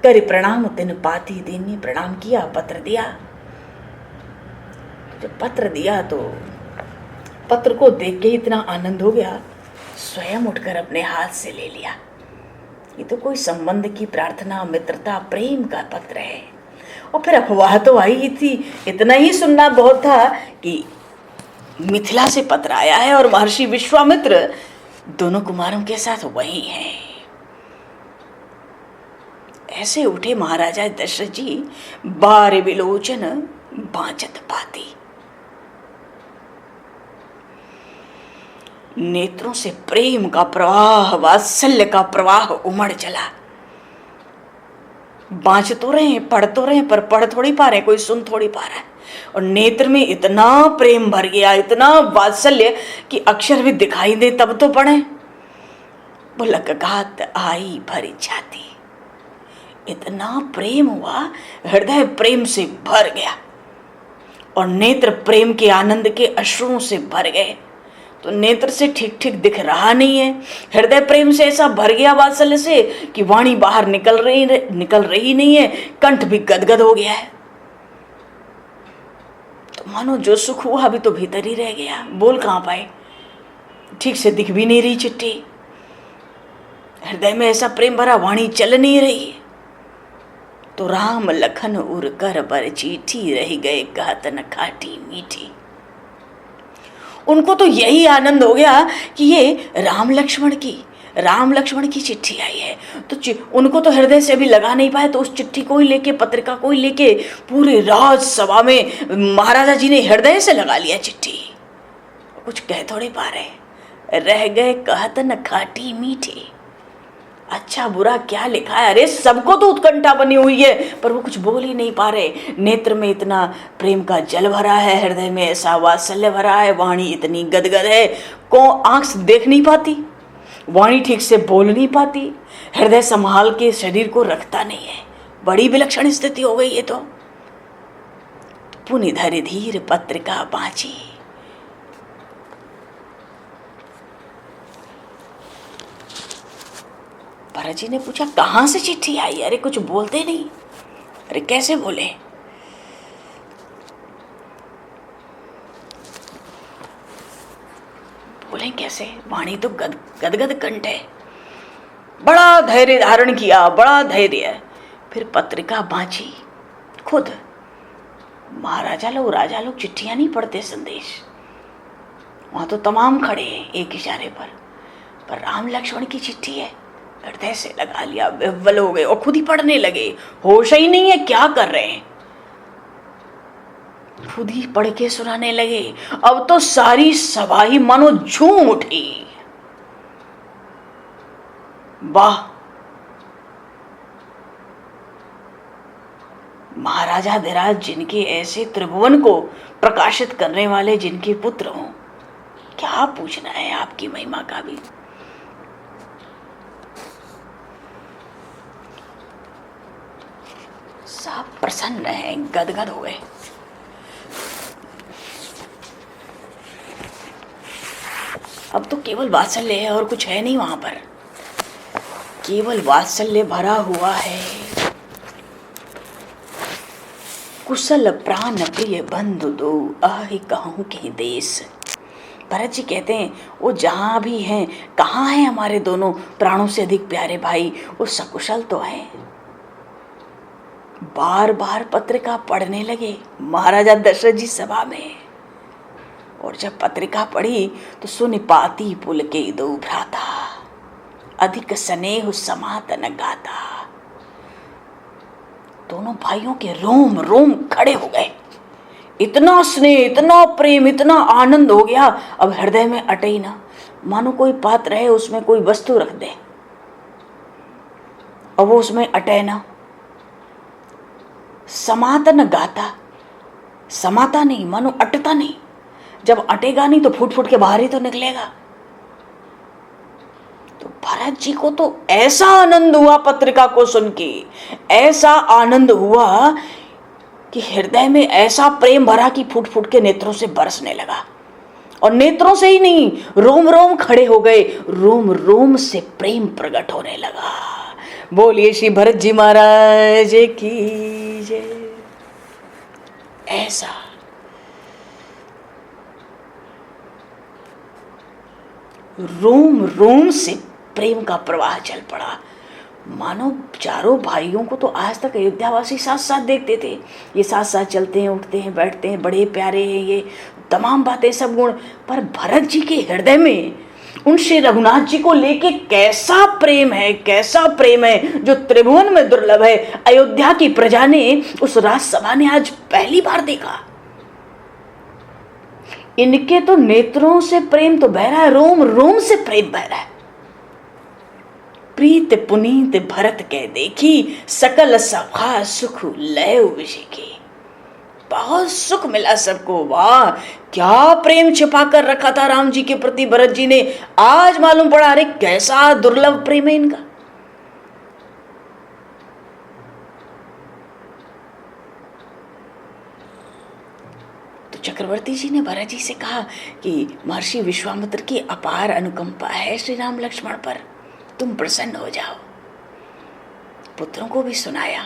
कर प्रणाम तिन पाती दीनी, प्रणाम किया, पत्र दिया। जब पत्र दिया तो पत्र को देख के इतना आनंद हो गया, स्वयं उठकर अपने हाथ से ले लिया। ये तो कोई संबंध की प्रार्थना, मित्रता, प्रेम का पत्र है। और फिर अफवाह तो आई ही थी, इतना ही सुनना बहुत था कि मिथिला से पत्र आया है और महर्षि विश्वामित्र दोनों कुमारों के साथ वही हैं। ऐसे उठे महाराजा दशरथ जी, बार विलोचन बांचत पाती। नेत्रों से प्रेम का प्रवाह, वात्सल्य का प्रवाह उमड़ चला। बांच तो रहे हैं, पढ़ तो रहे हैं, पर पढ़ थोड़ी पा रहे, कोई सुन थोड़ी पा रहा है। और नेत्र में इतना प्रेम भर गया, इतना वात्सल्य कि अक्षर भी दिखाई दे तब तो पढ़े। बुलक गात आई भरी छाती। इतना प्रेम हुआ, हृदय प्रेम से भर गया और नेत्र प्रेम के आनंद के अश्रुओं से भर गए। तो नेत्र से ठीक ठीक दिख रहा नहीं है, हृदय प्रेम से ऐसा भर गया वात्सल्य से कि वाणी बाहर निकल रही नहीं है, कंठ भी गदगद हो गया है। तो मानो जो सुख हुआ अभी तो भीतर ही रह गया, बोल कहाँ पाए, ठीक से दिख भी नहीं रही चिट्ठी। हृदय में ऐसा प्रेम भरा, वाणी चल नहीं रही। तो राम लखन उर कर पर चीठी, रह गए कहत न खाटी मीठी। उनको तो यही आनंद हो गया कि ये राम लक्ष्मण की चिट्ठी आई है। तो उनको तो हृदय से अभी लगा नहीं पाए, तो उस चिट्ठी को ही लेके, पत्रिका को ही लेके पूरे राजसभा में महाराजा जी ने हृदय से लगा लिया चिट्ठी। कुछ कह थोड़े पा रहे, रह गए कहत न खाटी मीठी। अच्छा बुरा क्या लिखा है, अरे सबको तो उत्कंठा बनी हुई है, पर वो कुछ बोल ही नहीं पा रहे। नेत्र में इतना प्रेम का जल भरा है, हृदय में ऐसा वात्सल्य भरा है, वाणी इतनी गदगद है, को आंख से देख नहीं पाती, वाणी ठीक से बोल नहीं पाती, हृदय संभाल के शरीर को रखता नहीं है। बड़ी विलक्षण स्थिति हो गई ये तो। पुनि धरि धीर पत्रिका बाँची। भरत जी ने पूछा, कहाँ से चिट्ठी आई? अरे कुछ बोलते नहीं। अरे कैसे बोले? बोले कैसे? वाणी तो गदगद कंठ है। बड़ा धैर्य धारण किया, बड़ा धैर्य। फिर पत्रिका बाँची खुद। महाराजा लोग, राजा लोग चिट्ठियां नहीं पढ़ते, संदेश। वहां तो तमाम खड़े हैं एक इशारे पर राम लक्ष्मण की चिट्ठी है, हृदय से लगा लिया, विह्वल हो गए और खुद ही पढ़ने लगे। होश ही नहीं है क्या कर रहे हैं, खुद ही पढ़ के सुनाने लगे। अब तो सारी सभा ही मानो झूम उठी। वाह, महाराजा धीराज जिनके ऐसे त्रिभुवन को प्रकाशित करने वाले जिनके पुत्र हों, क्या पूछना है आपकी महिमा का भी। सब प्रसन्न हैं, गदगद हो गए। अब तो केवल वात्सल्य है और कुछ है नहीं वहां पर, केवल वात्सल्य भरा हुआ है। कुशल प्राण प्रिय बंधु दो, आहि कहूं के देश। भरत जी कहते हैं वो जहां भी हैं, कहाँ हैं हमारे दोनों प्राणों से अधिक प्यारे भाई, वो सकुशल तो हैं। बार बार पत्रिका पढ़ने लगे महाराजा दशरथ जी सभा में। और जब पत्रिका पढ़ी तो सुनि पाती पुल के दो भ्राता, अधिक स्नेह समातन गाता। दोनों भाइयों के रोम रोम खड़े हो गए। इतना स्नेह, इतना प्रेम, इतना आनंद हो गया, अब हृदय में अटे ही ना। मानो कोई पात्र है, उसमें कोई वस्तु रख दे, अब वो उसमें अटे ना। समातन गाता, समाता नहीं, मानो अटता नहीं। जब अटेगा नहीं तो फूट फूट के बाहर ही तो निकलेगा। तो भरत जी को तो ऐसा आनंद हुआ पत्रिका को सुन के, ऐसा आनंद हुआ कि हृदय में ऐसा प्रेम भरा कि फूट फूट के नेत्रों से बरसने लगा। और नेत्रों से ही नहीं, रोम रोम खड़े हो गए, रोम रोम से प्रेम प्रकट होने लगा। बोलिए श्री भरत जी महाराज की जय। ऐसा रोम रोम से प्रेम का प्रवाह चल पड़ा। मानो चारों भाइयों को तो आज तक अयोध्यावासी साथ साथ देखते थे, ये साथ साथ चलते हैं, उठते हैं, बैठते हैं, बड़े प्यारे हैं, ये तमाम बातें, सब गुण। पर भरत जी के हृदय में उन श्री रघुनाथ जी को लेके कैसा प्रेम है, कैसा प्रेम है जो त्रिभुवन में दुर्लभ है। अयोध्या की प्रजा ने, उस राजसभा ने आज पहली बार देखा। इनके तो नेत्रों से प्रेम तो बह रहा है, रोम रोम से प्रेम बह रहा है। प्रीत पुनीत भरत के देखी, सकल सभा सुख लय विषय की। बहुत सुख मिला सबको। वाह, क्या प्रेम छिपा कर रखा था राम जी के प्रति भरत जी ने, आज मालूम पड़ा। अरे कैसा दुर्लभ प्रेम है इनका। तो चक्रवर्ती जी ने भरत जी से कहा कि महर्षि विश्वामित्र की अपार अनुकंपा है श्री राम लक्ष्मण पर, तुम प्रसन्न हो जाओ। पुत्रों को भी सुनाया।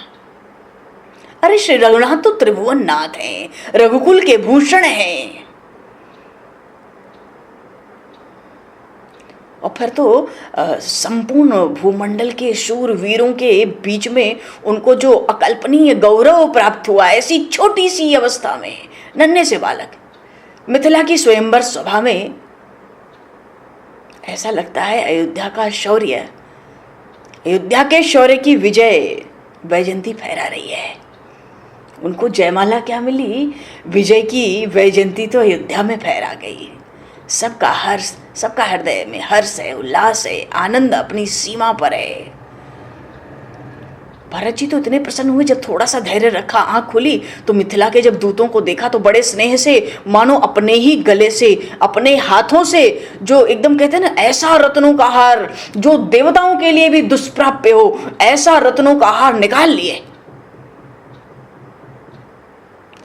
अरे श्री रघुनाथ तो त्रिभुवन नाथ हैं, रघुकुल के भूषण हैं। और फिर तो संपूर्ण भूमंडल के शूर वीरों के बीच में उनको जो अकल्पनीय गौरव प्राप्त हुआ, ऐसी छोटी सी अवस्था में, नन्हे से बालक, मिथिला की स्वयंवर सभा में, ऐसा लगता है अयोध्या का शौर्य, अयोध्या के शौर्य की विजय वैजयंती फहरा रही है। उनको जयमाला क्या मिली, विजय की वैजयंती तो अयोध्या में फहरा गई। सबका हर्ष, सबका हृदय में हर्ष है, उल्लास है, आनंद अपनी सीमा पर है। भरत जी तो इतने प्रसन्न हुए, जब थोड़ा सा धैर्य रखा, आंख खुली तो मिथिला के जब दूतों को देखा तो बड़े स्नेह से, मानो अपने ही गले से, अपने हाथों से, जो एकदम कहते हैं ना, ऐसा रत्नों का हार जो देवताओं के लिए भी दुष्प्राप्य हो, ऐसा रत्नों का हार निकाल लिए।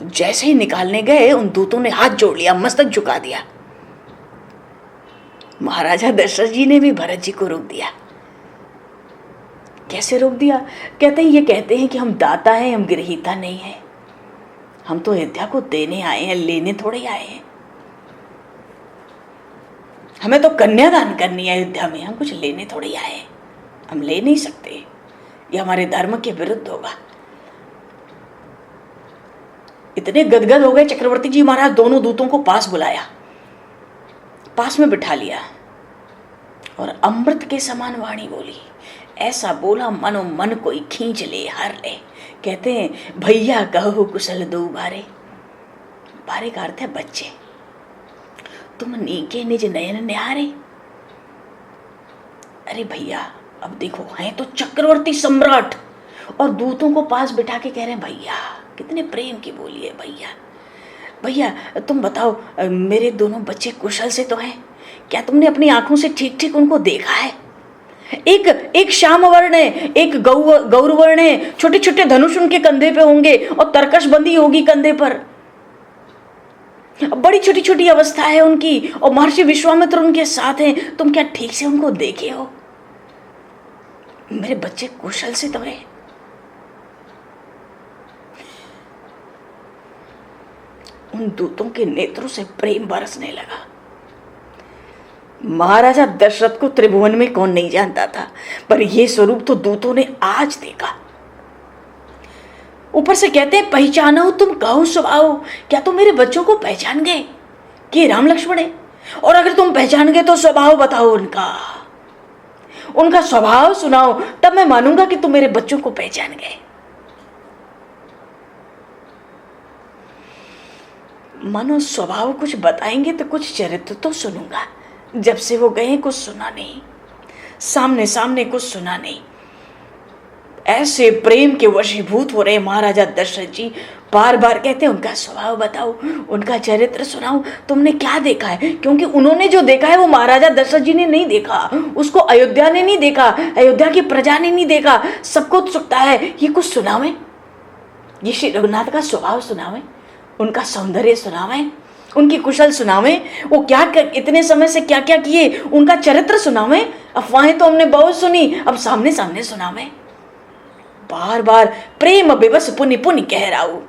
तो जैसे ही निकालने गए उन दूतों ने हाथ जोड़ लिया, मस्तक झुका दिया। महाराजा दशरथ जी ने भी भरत जी को रोक दिया। कैसे रोक दिया? कहते हैं, ये कहते हैं कि हम दाता हैं, हम गृहीता नहीं है। हम तो अयोध्या को देने आए हैं, लेने थोड़े आए हैं। हमें तो कन्यादान करनी है अयोध्या में, हम कुछ लेने थोड़े आए हैं। हम ले नहीं सकते, ये हमारे धर्म के विरुद्ध होगा। इतने गदगद हो गए चक्रवर्ती जी महाराज, दोनों दूतों को पास बुलाया, पास में बिठा लिया और अमृत के समान वाणी बोली। ऐसा बोला मनो मन कोई खींच ले हर ले। कहते हैं, भैया कहो कुशल दो बारे। बारे का अर्थ है बच्चे। तुम नीके निज नयन न्यारे। अरे भैया, अब देखो, हैं तो चक्रवर्ती सम्राट और दूतों को पास बिठा के कह रहे हैं भैया। कितने प्रेम की बोली है भैया। भैया तुम बताओ, मेरे दोनों बच्चे कुशल से तो हैं? क्या तुमने अपनी आंखों से ठीक ठीक उनको देखा है? एक श्याम वर्ण है, एक गौर वर्ण है, छोटे छोटे धनुष उनके कंधे पे होंगे और तरकश बंदी होगी कंधे पर। बड़ी छोटी छोटी अवस्था है उनकी और महर्षि विश्वामित्र उनके साथ हैं। तुम क्या ठीक से उनको देखे हो? मेरे बच्चे कुशल से तो है। उन दूतों के नेत्रों से प्रेम बरसने लगा। महाराजा दशरथ को त्रिभुवन में कौन नहीं जानता था, पर यह स्वरूप तो दूतों ने आज देखा। ऊपर से कहते हैं, पहचानो तुम कहो स्वभाव। क्या तुम मेरे बच्चों को पहचान गए कि राम लक्ष्मण है? और अगर तुम पहचान गए तो स्वभाव बताओ उनका स्वभाव सुनाओ, तब मैं मानूंगा कि तुम मेरे बच्चों को पहचान गए। मानो स्वभाव कुछ बताएंगे तो कुछ चरित्र तो सुनूंगा। जब से वो गए कुछ सुना नहीं, सामने सामने कुछ सुना नहीं। ऐसे प्रेम के वशीभूत हो रहे महाराजा दशरथ जी, बार बार कहते हैं उनका स्वभाव बताओ, उनका चरित्र सुनाओ, तुमने क्या देखा है? क्योंकि उन्होंने जो देखा है वो महाराजा दशरथ जी ने नहीं देखा, उसको अयोध्या ने नहीं देखा, अयोध्या की प्रजा ने नहीं देखा। सबको उत्सुकता है ये कुछ सुनावे, ये श्री रघुनाथ का स्वभाव सुनावे, उनका सौंदर्य सुनावे, उनकी कुशल सुनावे, वो क्या इतने समय से क्या क्या किए, उनका चरित्र सुनावे। अफवाहें तो हमने बहुत सुनी, अब सामने सामने सुनावे। बार बार प्रेम बेबस पुनि पुनि कह रहा हूं।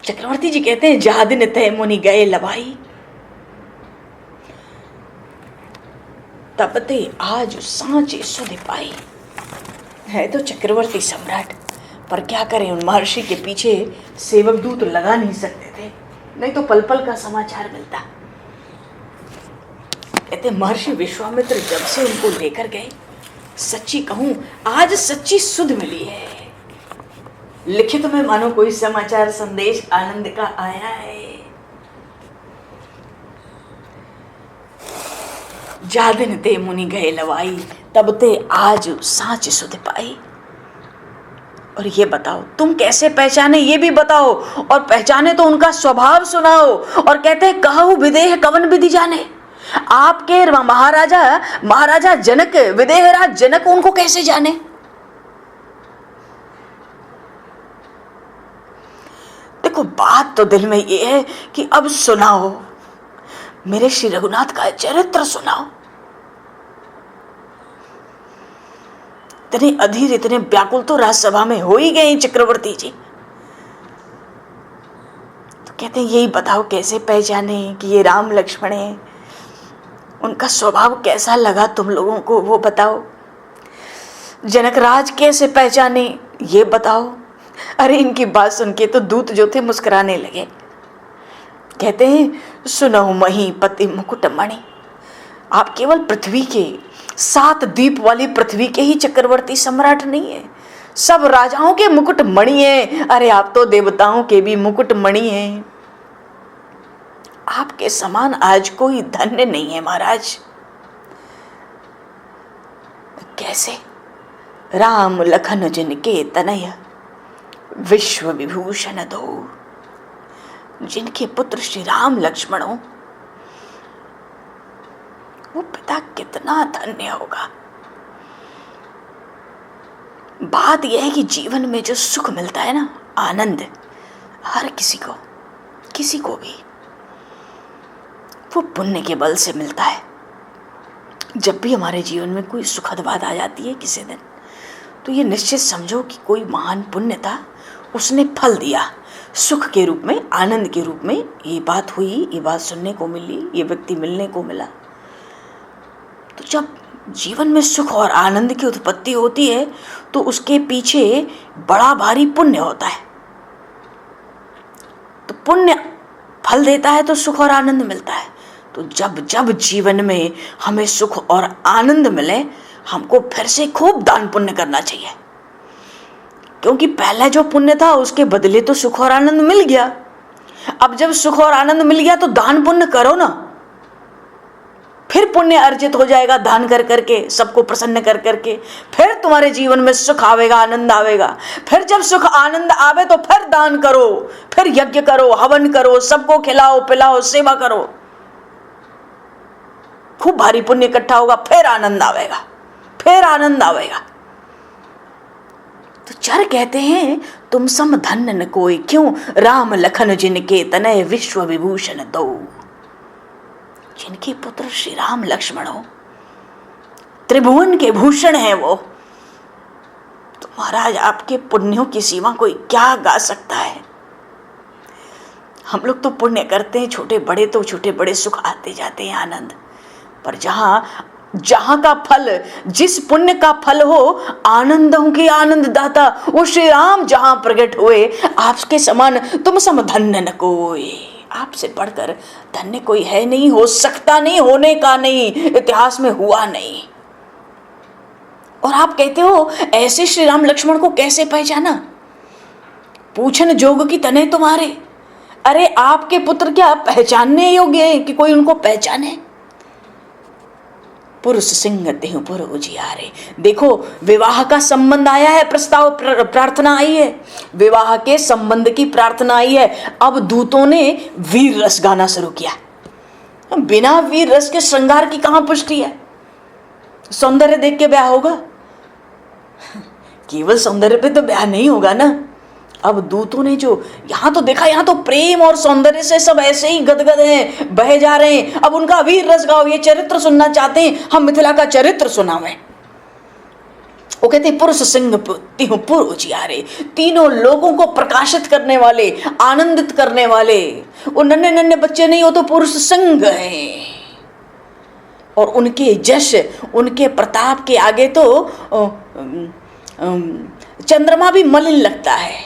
चक्रवर्ती जी कहते हैं, जा दिन तय मुनि गए लभाई, तब ते आज सांचे सुध पाई। है तो चक्रवर्ती सम्राट, पर क्या करें, उन महर्षि के पीछे सेवक दूत लगा नहीं सकते थे, नहीं तो पल पल का समाचार मिलता। कहते महर्षि विश्वामित्र जब से उनको लेकर गए, सच्ची कहूं आज सच्ची सुध मिली है। लिखित में मानो कोई समाचार संदेश आनंद का आया है। जा दिन ते मुनि गए लवाई, तब ते आज सांच सुध पाई। और ये बताओ तुम कैसे पहचाने, ये भी बताओ, और पहचाने तो उनका स्वभाव सुनाओ। और कहते हैं, कहु विदेह कवन विधि जाने। आपके महाराजा जनक, विदेहराज जनक उनको कैसे जाने? देखो बात तो दिल में ये है कि अब सुनाओ, मेरे श्री रघुनाथ का चरित्र सुनाओ। इतने अधीर, इतने व्याकुल तो राजसभा में हो ही गए चक्रवर्ती जी। तो कहते हैं यही बताओ कैसे पहचाने कि ये राम लक्ष्मण है, उनका स्वभाव कैसा लगा तुम लोगों को वो बताओ। जनकराज कैसे पहचाने ये बताओ। अरे इनकी बात सुन के तो दूत जो थे मुस्कुराने लगे। कहते हैं, सुनो मही पति मुकुट मणि। आप केवल पृथ्वी के 7 द्वीप वाली पृथ्वी के ही चक्रवर्ती सम्राट नहीं है, सब राजाओं के मुकुट मणि है। अरे आप तो देवताओं के भी मुकुट मणि हैं। आपके समान आज कोई धन्य नहीं है महाराज। कैसे? राम लखन जिनके तनय विश्व विभूषण दो। जिनके पुत्र श्री राम लक्ष्मण हो, वो पिता कितना धन्य होगा। बात यह है कि जीवन में जो सुख मिलता है ना, आनंद हर किसी को भी वो पुण्य के बल से मिलता है। जब भी हमारे जीवन में कोई सुखद बात आ जाती है किसी दिन, तो ये निश्चित समझो कि कोई महान पुण्य था, उसने फल दिया सुख के रूप में, आनंद के रूप में। ये बात हुई, ये बात सुनने को मिली, ये व्यक्ति मिलने को मिला। तो जब जीवन में सुख और आनंद की उत्पत्ति होती है तो उसके पीछे बड़ा भारी पुण्य होता है। तो पुण्य फल देता है तो सुख और आनंद मिलता है। तो जब जब जीवन में हमें सुख और आनंद मिले, हमको फिर से खूब दान पुण्य करना चाहिए, क्योंकि पहला जो पुण्य था उसके बदले तो सुख और आनंद मिल गया। अब जब सुख और आनंद मिल गया तो दान पुण्य करो ना, फिर पुण्य अर्जित हो जाएगा दान कर करके, सबको प्रसन्न कर करके। फिर तुम्हारे जीवन में सुख आवेगा, आनंद आवेगा। फिर जब सुख आनंद आवे तो फिर दान करो, फिर यज्ञ करो, हवन करो, सबको खिलाओ पिलाओ, सेवा करो, खूब भारी पुण्य इकट्ठा होगा, फिर आनंद आवेगा, फिर आनंद आवेगा। तो चर कहते हैं तुम सम धन्य न कोई, क्यों राम लखन जिनके तनय विश्व विभूषण दो। जिनके पुत्र श्री राम लक्ष्मण हो, त्रिभुवन के भूषण है वो, तो महाराज आपके पुण्यों की सीमा कोई क्या गा सकता है। हम लोग तो पुण्य करते हैं छोटे बड़े, तो छोटे बड़े सुख आते जाते हैं, आनंद। पर जहां का फल, जिस पुण्य का फल हो, आनंदों के आनंद दाता वो श्री राम जहां प्रकट हुए, आपके समान तुम सम धन्य न कोई। आपसे बढ़कर धन्य कोई है नहीं, हो सकता नहीं, होने का नहीं, इतिहास में हुआ नहीं। और आप कहते हो ऐसे श्री राम लक्ष्मण को कैसे पहचाना, पूछन जोग की तने तुम्हारे। अरे आपके पुत्र क्या पहचानने योग्य है कि कोई उनको पहचाने। पुरुष सिंह देहु पुर उजियारे। देखो विवाह का संबंध आया है, प्रस्ताव प्रार्थना आई है, विवाह के संबंध की प्रार्थना आई है। अब दूतों ने वीर रस गाना शुरू किया। बिना वीर रस के श्रृंगार की कहां पुष्टि है। सौंदर्य देख के ब्याह होगा, केवल सौंदर्य पे तो ब्याह नहीं होगा ना। अब दूतों ने जो यहां तो देखा, यहां तो प्रेम और सौंदर्य से सब ऐसे ही गदगद हैं, बहे जा रहे हैं। अब उनका वीर रस गाओ, ये चरित्र सुनना चाहते हैं, हम मिथिला का चरित्र सुनावे। वो कहते पुरुष सिंह तिहु पुर उजियारे, तीनों लोगों को प्रकाशित करने वाले, आनंदित करने वाले। वो नन्हे नन्हे बच्चे नहीं, हो तो पुरुष सिंह हैं। और उनके जश, उनके प्रताप के आगे तो चंद्रमा भी मलिन लगता है,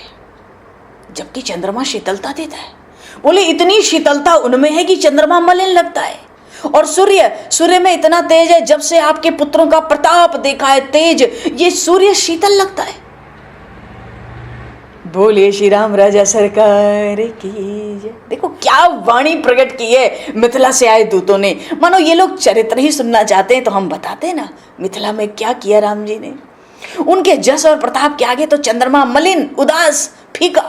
जबकि चंद्रमा शीतलता देता है। बोले इतनी शीतलता उनमें है कि चंद्रमा मलिन लगता है। और सूर्य में इतना तेज है, जब से आपके पुत्रों का प्रताप देखा है, तेज, ये सूर्य शीतल लगता है। बोले श्री राम राजा सरकार की जय। देखो क्या वाणी प्रकट की है मिथिला से आए दूतों ने। मानो ये लोग चरित्र ही सुनना चाहते हैं तो हम बताते हैं ना मिथिला में क्या किया राम जी ने। उनके जस और प्रताप के आगे तो चंद्रमा मलिन, उदास, फीका,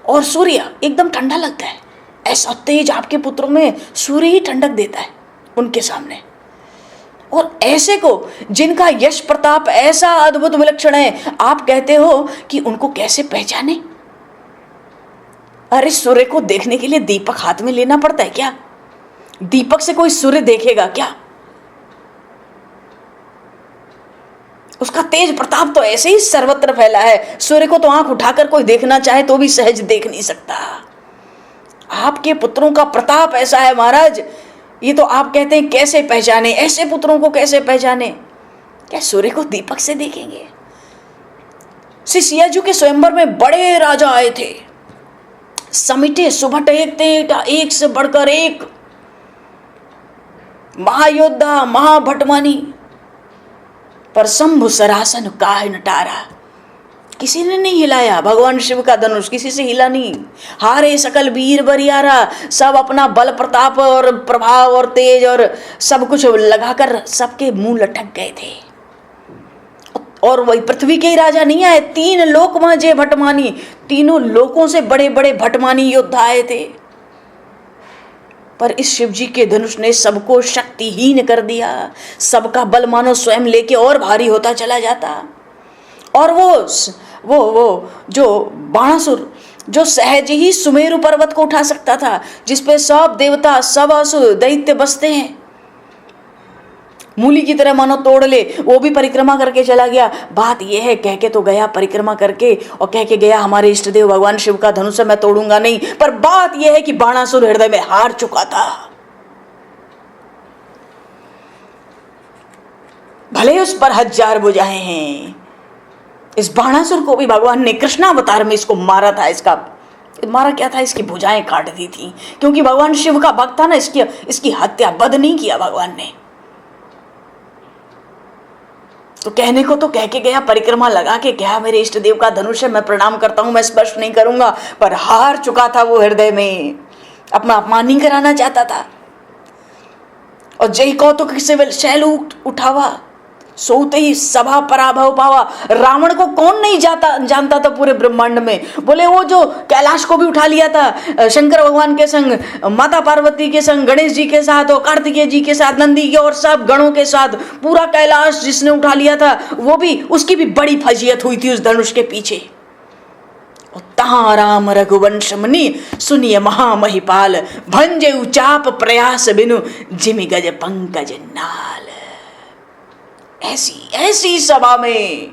और सूर्य एकदम ठंडा लगता है। ऐसा तेज आपके पुत्रों में सूर्य ही ठंडक देता है उनके सामने। और ऐसे को जिनका यश प्रताप ऐसा अद्भुत विलक्षण है, आप कहते हो कि उनको कैसे पहचाने। अरे सूर्य को देखने के लिए दीपक हाथ में लेना पड़ता है क्या? दीपक से कोई सूर्य देखेगा क्या? उसका तेज प्रताप तो ऐसे ही सर्वत्र फैला है। सूर्य को तो आंख उठाकर कोई देखना चाहे तो भी सहज देख नहीं सकता। आपके पुत्रों का प्रताप ऐसा है महाराज, ये तो आप कहते हैं कैसे पहचाने, ऐसे पुत्रों को कैसे पहचाने? क्या सूर्य को दीपक से देखेंगे? श्री सियाजू के स्वयंवर में बड़े राजा आए थे, समिटे सुभट एक थे, एक से बढ़कर एक, महायोद्धा, महाभटमानी, पर शंभु सरासन काहे न टारा। किसी ने नहीं हिलाया भगवान शिव का धनुष, किसी से हिला नहीं। हारे सकल वीर बरियारा, सब अपना बल प्रताप और प्रभाव और तेज और सब कुछ लगाकर सबके मुंह लटक गए थे। और वही पृथ्वी के ही राजा नहीं आए, 3 लोक मांझे भटमानी, तीनों लोकों से बड़े बड़े भटमानी योद्धा आए थे। पर इस शिव जी के धनुष ने सबको शक्तिहीन कर दिया। सबका बल मानो स्वयं लेके और भारी होता चला जाता। और वो वो जो बाणासुर, जो सहज ही सुमेरु पर्वत को उठा सकता था, जिसपे सब देवता सब असुर दैत्य बसते हैं, मूली की तरह मानो तोड़ ले, वो भी परिक्रमा करके चला गया। बात यह है, कह के तो गया परिक्रमा करके, और कह के गया हमारे इष्ट देव भगवान शिव का धनुष मैं तोड़ूंगा नहीं, पर बात यह है कि बाणासुर हृदय में हार चुका था। भले उस पर 1000 भुजाएं हैं, इस बाणासुर को भी भगवान ने कृष्णावतार में इसको मारा था। इसका मारा क्या था, इसकी भुजाएं काट दी थी, क्योंकि भगवान शिव का भक्त था ना, इसकी हत्या बद नहीं किया भगवान ने। तो कहने को तो कह के गया, परिक्रमा लगा के गया, मेरे इष्ट देव का धनुष है, मैं प्रणाम करता हूं, मैं स्पर्श नहीं करूंगा, पर हार चुका था वो हृदय में, अपना अपमान नहीं कराना चाहता था। और जय कौतुक से शैल उठावा, सोते ही सभा पराभव पावा। रावण को कौन नहीं जानता था पूरे ब्रह्मांड में। बोले वो जो कैलाश को भी उठा लिया था शंकर भगवान के संग, माता पार्वती के संग, गणेश जी के साथ और कार्तिकेय जी के साथ, नंदी के और सब गणों के साथ, पूरा कैलाश जिसने उठा लिया था, वो भी, उसकी भी बड़ी फजीयत हुई थी उस धनुष के पीछे। तहाँ राम रघुवंश मुनि सुनिय महामहिपाल, भंजे उचाप प्रयास बिनु जिमि गज पंकज नाल। ऐसी सभा में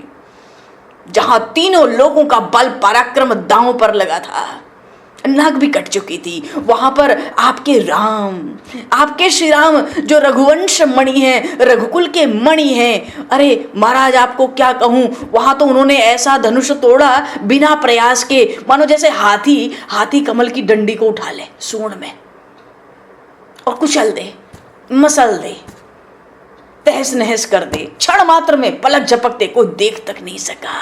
जहां तीनों लोगों का बल पराक्रम दांव पर लगा था, नाक भी कट चुकी थी, वहां पर आपके राम, आपके श्री राम जो रघुवंश मणि है, रघुकुल के मणि हैं, अरे महाराज आपको क्या कहूं, वहां तो उन्होंने ऐसा धनुष तोड़ा बिना प्रयास के, मानो जैसे हाथी कमल की डंडी को उठा ले सूंड में और कुचल दे, मसल दे, तहस नहस कर दे, क्षण मात्र में, पलक झपकते कोई देख तक नहीं सका।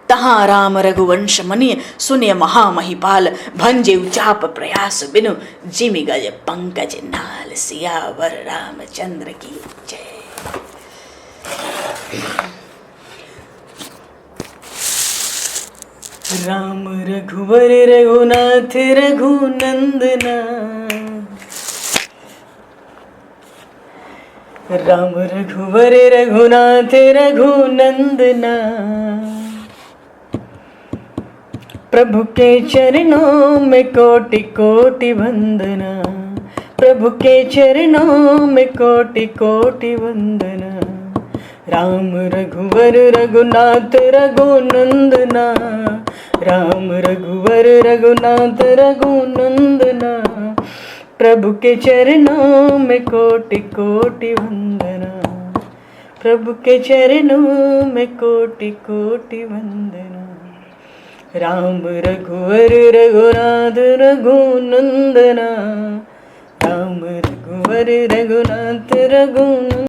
तहाँ राम रघुवंश मुनि सुनिय महामहिपाल, भंजे उचाप प्रयास बिनु जिमि गज पंकज नाल। सियावर रामचंद्र की जय। राम रघुवर रघुनाथ रघुनंदना, राम रघुवर रघुनाथ रघुनंदना। प्रभु के चरणों में कोटि कोटि वंदना, प्रभु के चरणों में कोटि कोटि वंदना। राम रघुवर रघुनाथ रघुनंदना, राम रघुवर रघुनाथ रघुनंदना। प्रभु के चरणों में कोटि कोटि वंदना, प्रभु के चरणों में कोटि कोटि वंदना। राम रघुवर रघुनाथ रघुनंदना, राम रघुवर रघुनाथ रघुनंदना।